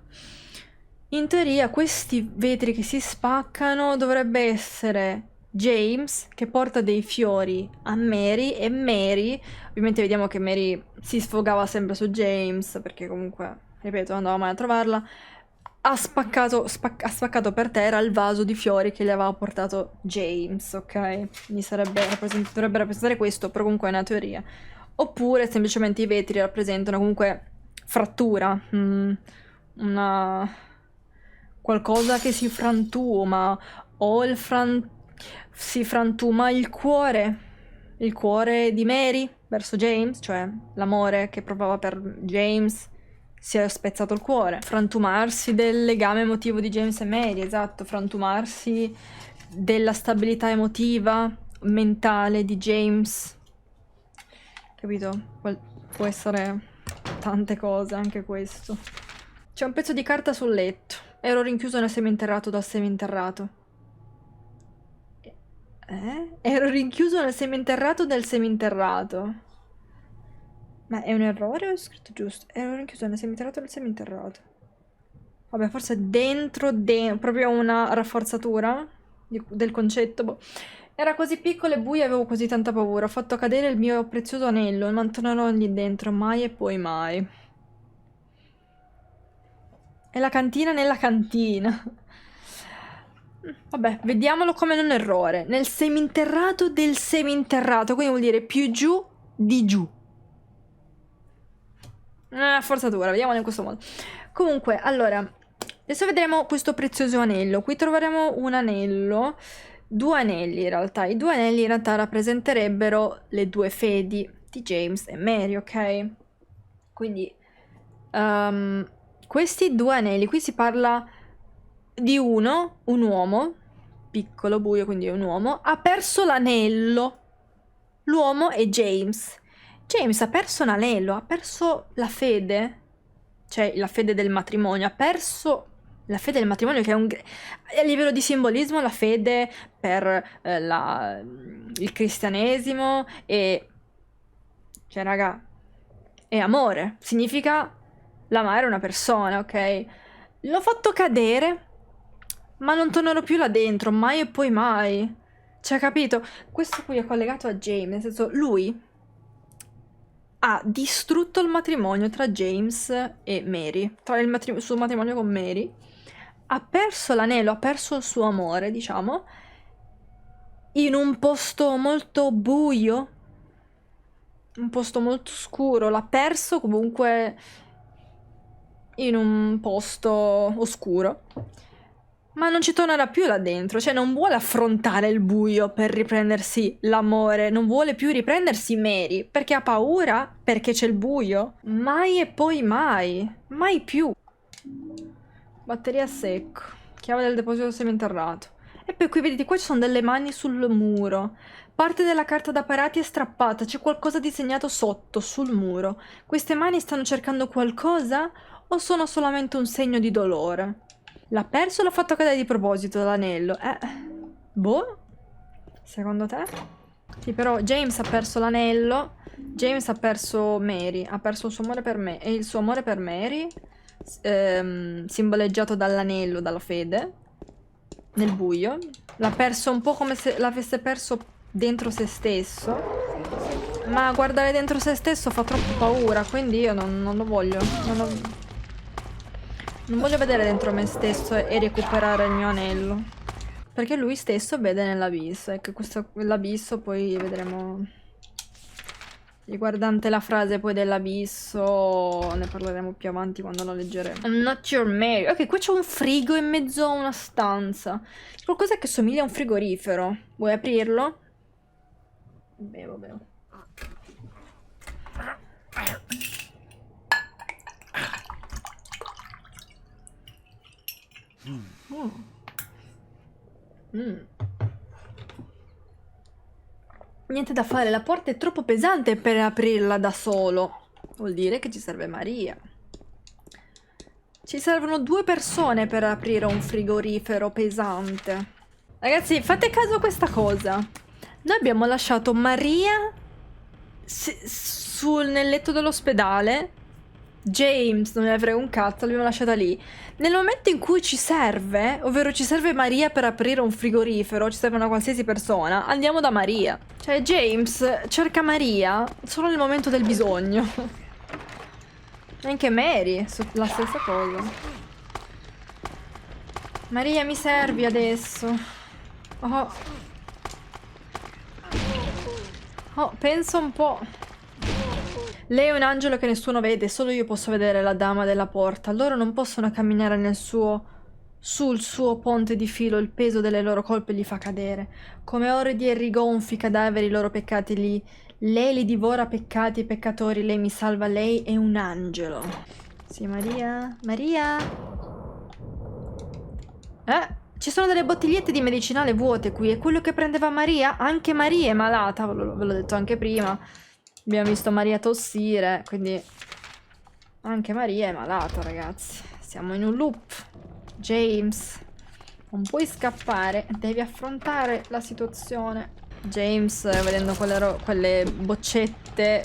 In teoria questi vetri che si spaccano dovrebbe essere James che porta dei fiori a Mary, e Mary, ovviamente vediamo che Mary si sfogava sempre su James perché comunque, ripeto, non andava mai a trovarla, ha spaccato per terra il vaso di fiori che gli aveva portato James, ok? Quindi dovrebbe rappresentare questo, però comunque è una teoria. Oppure semplicemente i vetri rappresentano comunque frattura, qualcosa che si frantuma, o si frantuma il cuore di Mary verso James, cioè l'amore che provava per James si è spezzato il cuore. Frantumarsi del legame emotivo di James e Mary, esatto, frantumarsi della stabilità emotiva, mentale di James, capito? Può essere tante cose, anche questo. C'è un pezzo di carta sul letto. Ero rinchiuso nel seminterrato dal seminterrato. Ero rinchiuso nel seminterrato del seminterrato. Ma è un errore o è scritto giusto? Ero rinchiuso nel seminterrato del seminterrato. Vabbè, forse dentro, proprio una rafforzatura del concetto. Boh. Era così piccolo e buio e avevo così tanta paura. Ho fatto cadere il mio prezioso anello e mantenerò lì dentro, mai e poi mai. È la cantina nella cantina. Vabbè, vediamolo come un errore. Nel seminterrato del seminterrato, quindi vuol dire più giù di giù. Forzatura, vediamolo in questo modo. Comunque, allora, adesso vedremo questo prezioso anello. Qui troveremo un anello, 2 anelli in realtà. I 2 anelli in realtà rappresenterebbero le 2 fedi di James e Mary, ok? Quindi, questi 2 anelli, qui si parla di un uomo, piccolo, buio, quindi è un uomo, ha perso l'anello. L'uomo è James. James ha perso un anello, ha perso la fede, cioè la fede del matrimonio, ha perso la fede del matrimonio che è a livello di simbolismo la fede per il cristianesimo e... cioè raga, è amore, significa l'amare una persona, ok? L'ho fatto cadere, ma non tornerò più là dentro, mai e poi mai. Cioè, capito? Questo qui è collegato a James, nel senso, lui ha distrutto il matrimonio tra James e Mary, tra il suo matrimonio con Mary. Ha perso l'anello, ha perso il suo amore, diciamo, in un posto molto buio, un posto molto scuro. L'ha perso comunque in un posto oscuro. Ma non ci tornerà più là dentro, cioè non vuole affrontare il buio per riprendersi l'amore, non vuole più riprendersi Mary, perché ha paura, perché c'è il buio. Mai e poi mai, mai più. Batteria a secco, chiave del deposito seminterrato. E poi qui vedete, qua ci sono delle mani sul muro. Parte della carta da parati è strappata, c'è qualcosa disegnato sotto, sul muro. Queste mani stanno cercando qualcosa o sono solamente un segno di dolore? L'ha perso o l'ha fatto cadere di proposito l'anello? Boh? Secondo te? Sì, però James ha perso l'anello. James ha perso Mary. Ha perso il suo amore per me. E il suo amore per Mary, simboleggiato dall'anello, dalla fede, nel buio. L'ha perso un po' come se l'avesse perso dentro se stesso. Ma guardare dentro se stesso fa troppo paura, quindi io non lo voglio. Non voglio vedere dentro me stesso e recuperare il mio anello. Perché lui stesso vede nell'abisso. E che l'abisso poi vedremo. Riguardante la frase poi dell'abisso, ne parleremo più avanti quando la leggeremo. I'm not your Mary. Ok, qua c'è un frigo in mezzo a una stanza. Qualcosa che somiglia a un frigorifero. Vuoi aprirlo? Bevo. Niente da fare, la porta è troppo pesante per aprirla da solo. Vuol dire che ci serve Maria. Ci servono 2 persone per aprire un frigorifero pesante. Ragazzi, fate caso a questa cosa. Noi abbiamo lasciato Maria nel letto dell'ospedale. James non ne frega un cazzo, l'abbiamo lasciata lì. Nel momento in cui ci serve, ovvero ci serve Maria per aprire un frigorifero, ci serve una qualsiasi persona, andiamo da Maria. Cioè James cerca Maria solo nel momento del bisogno. Anche Mary, la stessa cosa. Maria, mi servi adesso. Oh, penso un po'. Lei è un angelo che nessuno vede, solo io posso vedere la dama della porta. Loro non possono camminare sul suo ponte di filo, il peso delle loro colpe li fa cadere. Come oridi e rigonfi cadaveri i loro peccati lì. Lei li divora peccati e peccatori, lei mi salva, lei è un angelo. Sì, Maria? Maria? Ci sono delle bottigliette di medicinale vuote qui, è quello che prendeva Maria? Anche Maria è malata, ve l'ho detto anche prima. Abbiamo visto Maria tossire, quindi anche Maria è malata, ragazzi. Siamo in un loop. James, non puoi scappare, devi affrontare la situazione. James, vedendo quelle boccette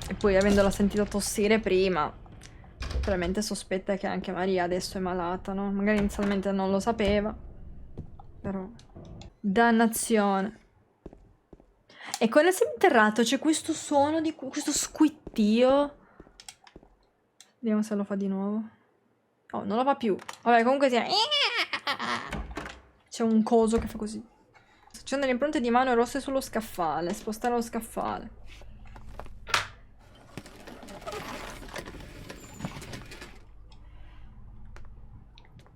e poi avendola sentito tossire prima, Probabilmente sospetta che anche Maria adesso è malata, no? Magari inizialmente non lo sapeva. Però... Dannazione. Ecco, nel seminterrato c'è questo suono di... questo squittio. Vediamo se lo fa di nuovo. Oh, non lo fa più. Vabbè, comunque sia... C'è un coso che fa così. Accende le impronte di mano rosse sullo scaffale. Spostare lo scaffale.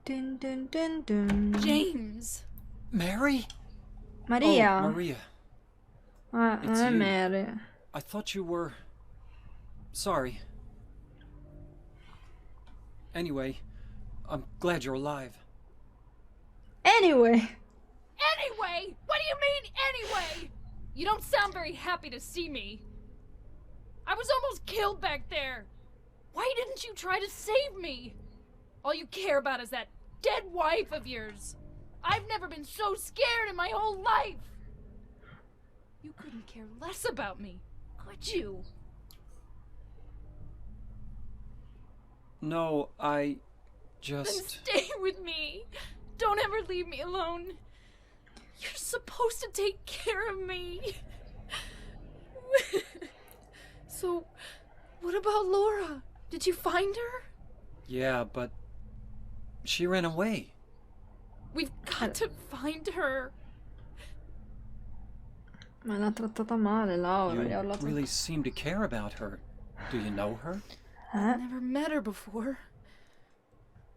Dun dun dun dun. James! Mary? Maria. Oh, Maria. Ah, non It's è you. Mary. I thought you were... Sorry. Anyway, I'm glad you're alive. Anyway. Anyway! What do you mean, anyway? You don't sound very happy to see me. I was almost killed back there. Why didn't you try to save me? All you care about is that dead wife of yours. I've never been so scared in my whole life. You couldn't care less about me, could you? No, I Then just... stay with me. Don't ever leave me alone. You're supposed to take care of me. So, what about Laura? Did you find her? Yeah, but... She ran away. We've got to find her. Ma l'ha trattata male, Laura. You Gli ha urlato. really seem to care about her. Do you know her? Eh? Never met her before.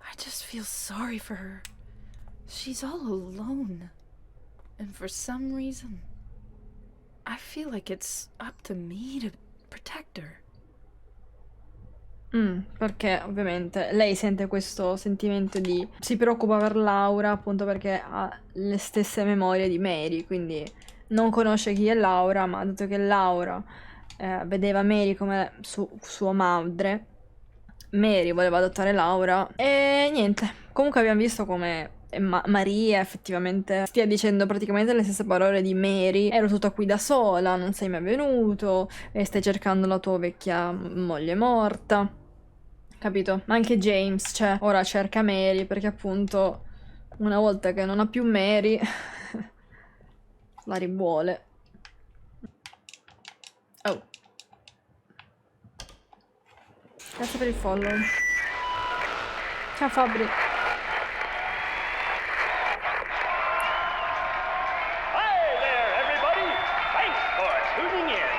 I just feel sorry for her. She's all alone. And for some reason, I feel like it's up to me to protect her. Perché ovviamente lei sente questo sentimento di... Si preoccupa per Laura appunto perché ha le stesse memorie di Mary, quindi non conosce chi è Laura, ma dato che Laura vedeva Mary come sua madre, Mary voleva adottare Laura e niente. Comunque abbiamo visto come Maria effettivamente stia dicendo praticamente le stesse parole di Mary. Ero tutta qui da sola, non sei mai venuto e stai cercando la tua vecchia moglie morta. Capito? Ma anche James, cioè, ora cerca Mary perché appunto una volta che non ha più Mary la rivuole. Oh. Grazie per il follow. Ciao Fabri. Hi there, everybody! Thanks for tuning in.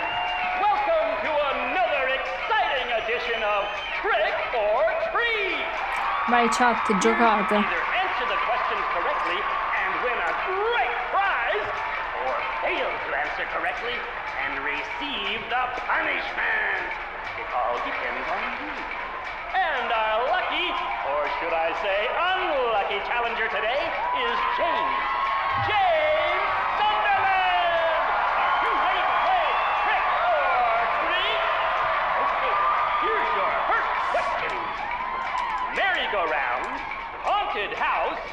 Welcome to another exciting edition of Trick or Treat! Vai chat, giocate. Either answer the questions correctly and win a great prize, or fail to answer correctly and receive the punishment. It all depends on you. And our lucky, or should I say unlucky challenger today is James. James Sunderland! Are you ready to play Trick or Treat? Okay, here's your first question. Merry-go-round, haunted house,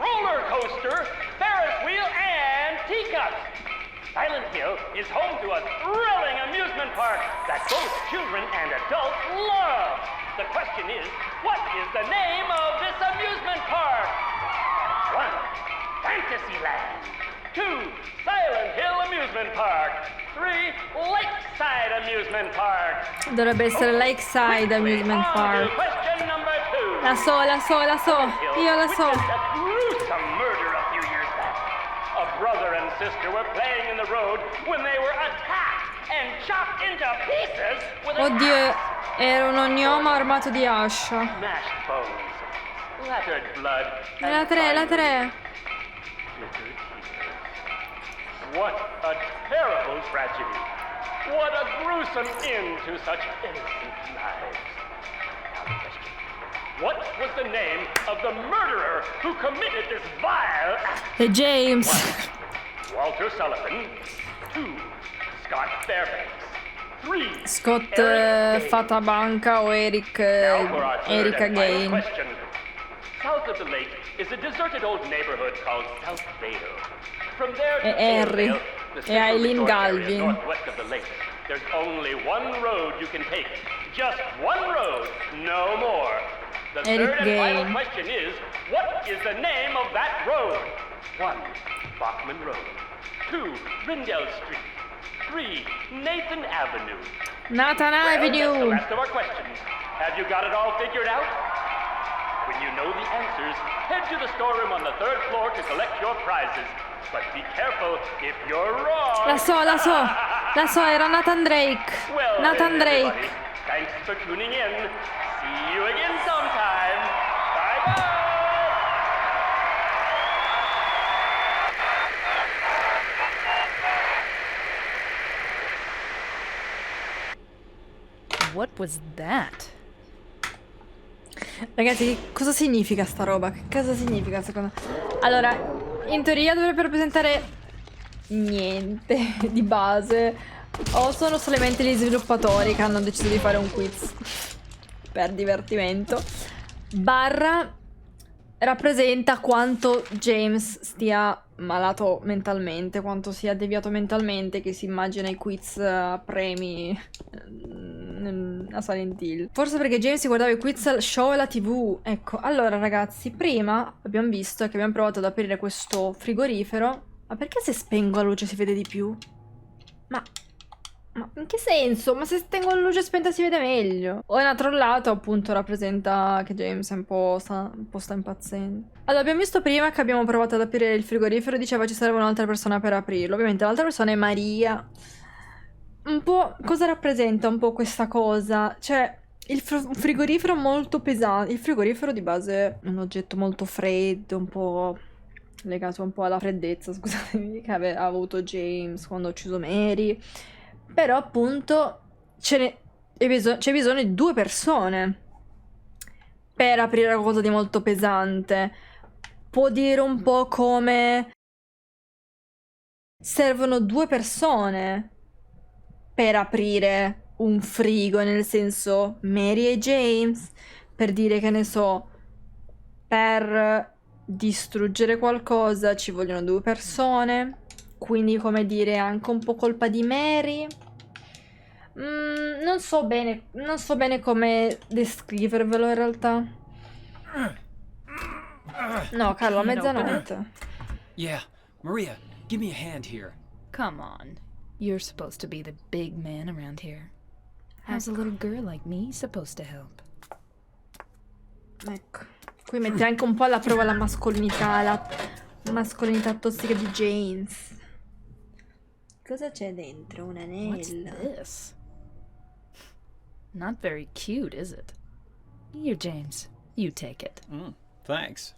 roller coaster, Ferris wheel, and teacups. Silent Hill is home to a thrilling amusement park that both children and adults love. The question is, what is the name of this amusement park? 1. Fantasyland. 2. Silent Hill Amusement Park. 3. Lakeside Amusement Park. Dovrebbe essere Lakeside Amusement Park. Question number 2. La so. Io la so. Witnessed a gruesome murder a few years back. A brother and sister were playing in the road when they were attacked and chopped into pieces with an Oddio, axe. era un ognoma armato di ascia. Smashed bones, splattered blood. La and 3, la finally 3. glittered tears. What a terrible tragedy. What a gruesome end to such innocent lives. Now the question. What was the name of the murderer who committed this vile act? E James. 1. Walter Sullivan. 2. Scott Fairbanks. 3. Scott Eric Gaines. Fatabanca o Eric Now for our third Erika and final Gain. question. South of the lake is a deserted old neighborhood called South Vale. From there to E Harry. Aildale, the E central Eileen resort area Galvin. northwest of the lake, There's only one road you can take. Just one road, no more. The Eric third and final Game. question is, what is the name of that road? 1. Bachman Road. 2. Rindell Street. 3. Nathan Avenue. Nathan Well, that's the Avenue. last of our questions. Have you got it all figured out? When you know the answers, head to the storeroom on the 3rd floor to collect your prizes. But be careful if you're wrong. La so, era Nathan Drake. Well, Nathan then, Drake. everybody, thanks for tuning in. See you again sometime. Bye-bye. What was that? Ragazzi, cosa significa sta roba? Che cosa significa secondo me? Allora, in teoria dovrebbe rappresentare niente di base. O sono solamente gli sviluppatori che hanno deciso di fare un quiz per divertimento. Barra rappresenta quanto James stia malato mentalmente, quanto sia deviato mentalmente, che si immagina i quiz a premi a Silent Hill. Forse perché James si guardava i quiz al show e la TV. Ecco, allora ragazzi, prima abbiamo visto che abbiamo provato ad aprire questo frigorifero. Ma perché se spengo la luce si vede di più? Ma in che senso? Ma se tengo la luce spenta si vede meglio. O in un altro lato appunto rappresenta che James è un po' sta impazzendo. Allora abbiamo visto prima che abbiamo provato ad aprire il frigorifero e diceva ci sarebbe un'altra persona per aprirlo. Ovviamente l'altra persona è Maria. Un po' cosa rappresenta un po' questa cosa? Cioè il frigorifero molto pesante. Il frigorifero di base è un oggetto molto freddo, un po' legato un po' alla freddezza, scusatemi, che aveva avuto James quando ha ucciso Mary. Però appunto c'è bisogno di 2 persone per aprire qualcosa di molto pesante. Può dire un po' come servono 2 persone per aprire un frigo, nel senso Mary e James, per dire che ne so, per distruggere qualcosa ci vogliono 2 persone, quindi come dire anche un po' colpa di Mary. Non so bene come descrivervelo in realtà. No, Carlo, a mezzanotte. Yeah, Maria, give me a hand here. Come on. You're supposed to be the big man around here. How's a little girl like me supposed to help? Ecco, qui mette anche un po' alla prova la mascolinità tossica di James. Cosa c'è dentro? Un What's anello. this? Not very cute, is it? Here, James. You take it. Thanks.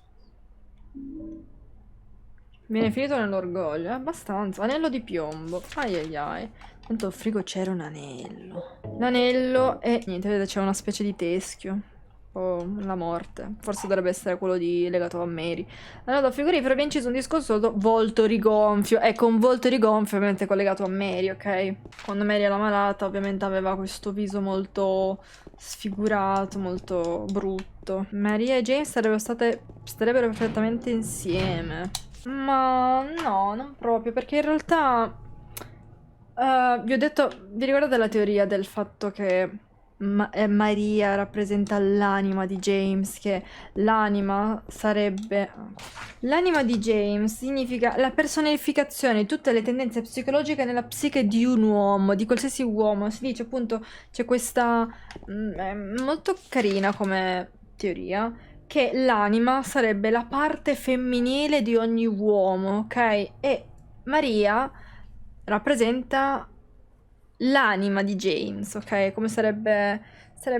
Viene finito nell'orgoglio, abbastanza. Anello di piombo. Ai ai ai. Dentro il frigo c'era un anello. L'anello e niente, vedete, c'è una specie di teschio. O la morte. Forse dovrebbe essere quello legato a Mary. L'anello da frigorifero abbiamo inciso un disco sotto volto rigonfio. Ecco, un volto rigonfio ovviamente collegato a Mary, ok? Quando Mary era malata ovviamente aveva questo viso molto sfigurato, molto brutto. Maria e James starebbero perfettamente insieme. Ma no, non proprio, perché in realtà vi ho detto, vi ricordate la teoria del fatto che Maria rappresenta l'anima di James, che l'anima di James significa la personificazione di tutte le tendenze psicologiche nella psiche di un uomo, di qualsiasi uomo. Si dice appunto, c'è questa è molto carina come teoria, che l'anima sarebbe la parte femminile di ogni uomo, ok? E Maria rappresenta l'anima di James, ok? Come sarebbe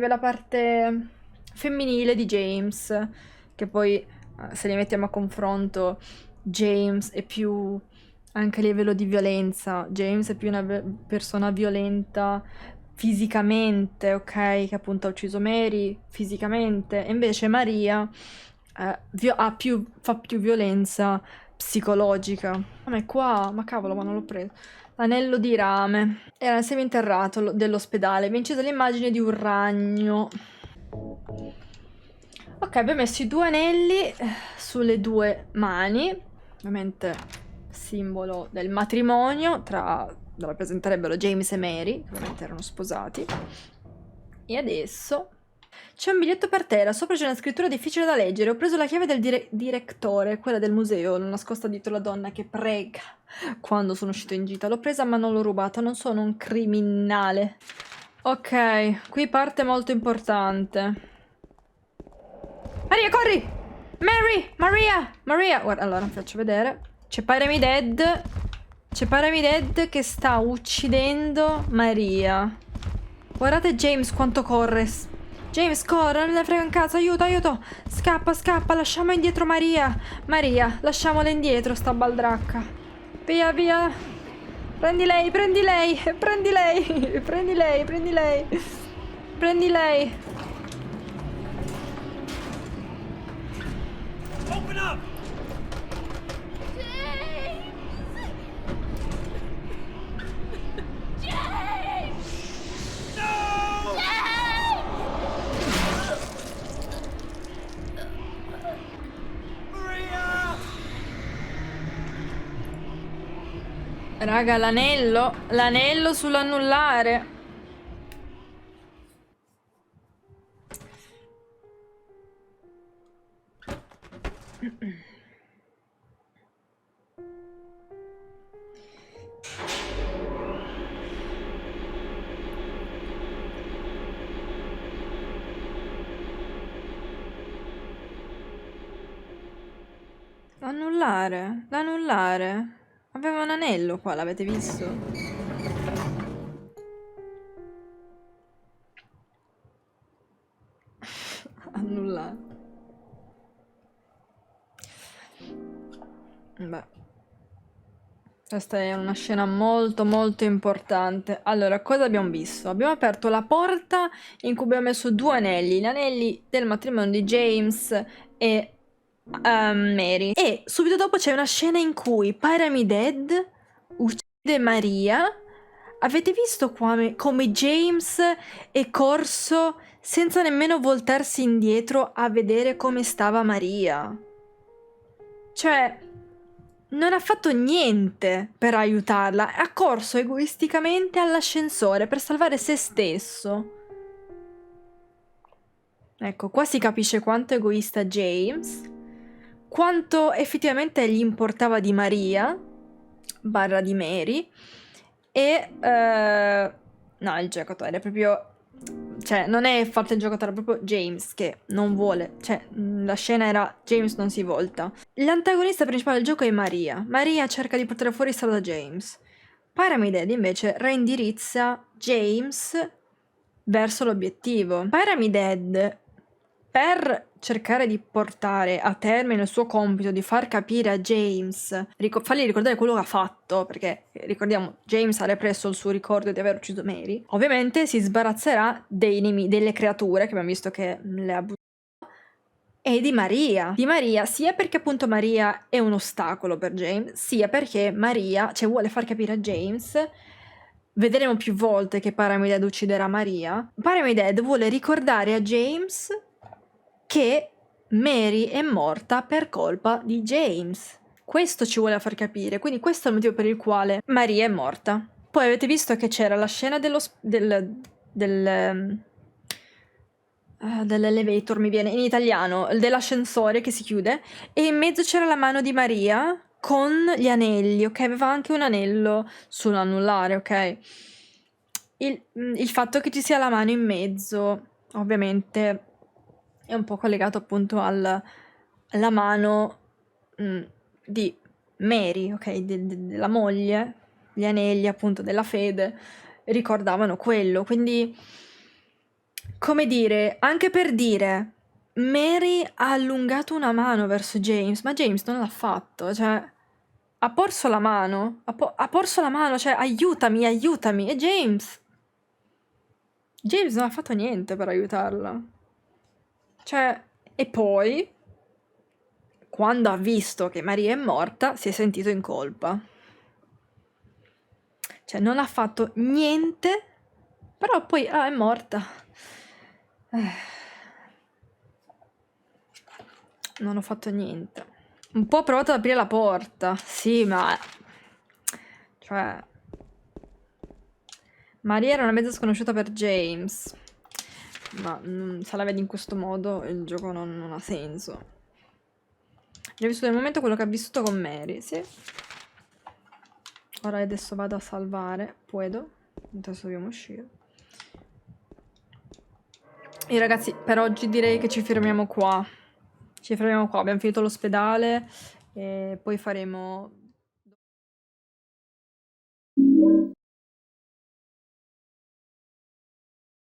la parte femminile di James, che poi se li mettiamo a confronto, James è più, anche a livello di violenza, James è più una persona violenta fisicamente, ok? Che appunto ha ucciso Mary fisicamente, e invece Maria fa più violenza psicologica. Ma qua, ma cavolo, ma non l'ho preso. Anello di rame. Era il seminterrato dell'ospedale. Vi ho inciso l'immagine di un ragno. Ok, abbiamo messo i 2 anelli sulle 2 mani. Ovviamente simbolo del matrimonio tra lo rappresenterebbero James e Mary, che ovviamente erano sposati. E adesso c'è un biglietto per terra, sopra c'è una scrittura difficile da leggere. Ho preso la chiave del direttore, quella del museo, l'ho nascosta dietro la donna che prega quando sono uscito in gita. L'ho presa ma non l'ho rubata, non sono un criminale. Ok, qui parte molto importante. Maria, corri! Mary! Maria! Maria! Guarda, allora, vi faccio vedere. C'è Pyramid Head che sta uccidendo Maria. Guardate James quanto corre. James, corre, non ne frega un cazzo, aiuto, aiuto. Scappa, scappa, lasciamo indietro Maria. Maria, lasciamola indietro, sta baldracca. Via, via. Prendi lei, prendi lei, prendi lei, prendi lei, prendi lei. Prendi lei. Open up! Raga, l'anello sull'annullare. L'annullare. Aveva un anello qua, l'avete visto? Annullare. Beh. Questa è una scena molto molto importante. Allora, cosa abbiamo visto? Abbiamo aperto la porta in cui abbiamo messo 2 anelli, gli anelli del matrimonio di James e Mary. E subito dopo c'è una scena in cui Pyramid Head uccide Maria. Avete visto come James è corso senza nemmeno voltarsi indietro a vedere come stava Maria? Cioè, non ha fatto niente per aiutarla, ha corso egoisticamente all'ascensore per salvare se stesso. Ecco, qua si capisce quanto è egoista James, quanto effettivamente gli importava di Maria, barra di Mary, e... no, il giocatore è proprio... Cioè, non è fatto il giocatore, è proprio James che non vuole. Cioè, la scena era James non si volta. L'antagonista principale del gioco è Maria. Maria cerca di portare fuori strada da James. Pyramid Head invece reindirizza James verso l'obiettivo. Pyramid Head, per cercare di portare a termine il suo compito di far capire a James, fargli ricordare quello che ha fatto, perché ricordiamo James ha represso il suo ricordo di aver ucciso Mary, ovviamente si sbarazzerà delle creature che abbiamo visto che le ha buttate, e di Maria sia perché appunto Maria è un ostacolo per James, sia perché Maria, cioè, vuole far capire a James. Vedremo più volte che Pyramid Head ucciderà Maria. Pyramid Head vuole ricordare a James che Mary è morta per colpa di James. Questo ci vuole far capire, quindi questo è il motivo per il quale Maria è morta. Poi avete visto che c'era la scena dell'elevator, mi viene in italiano, dell'ascensore che si chiude, e in mezzo c'era la mano di Maria con gli anelli, ok? Aveva anche un anello sull'annullare, ok? Il fatto che ci sia la mano in mezzo, ovviamente, è un po' collegato appunto alla mano di Mary, ok? Della moglie, gli anelli appunto della fede ricordavano quello, quindi come dire, anche per dire, Mary ha allungato una mano verso James, ma James non l'ha fatto, cioè ha porso la mano, cioè aiutami, aiutami, e James non ha fatto niente per aiutarla. Cioè, e poi, quando ha visto che Maria è morta, si è sentito in colpa. Cioè, non ha fatto niente, però poi, è morta. Non ho fatto niente. Un po' ho provato ad aprire la porta, sì, ma... Cioè... Maria era una mezza sconosciuta per James. Ma se la vedi in questo modo il gioco non ha senso. Hai vissuto nel momento quello che ha vissuto con Mary, sì. Ora adesso vado a salvare. Puedo. Adesso dobbiamo uscire. E ragazzi, per oggi direi che ci fermiamo qua. Ci fermiamo qua. Abbiamo finito l'ospedale. E poi faremo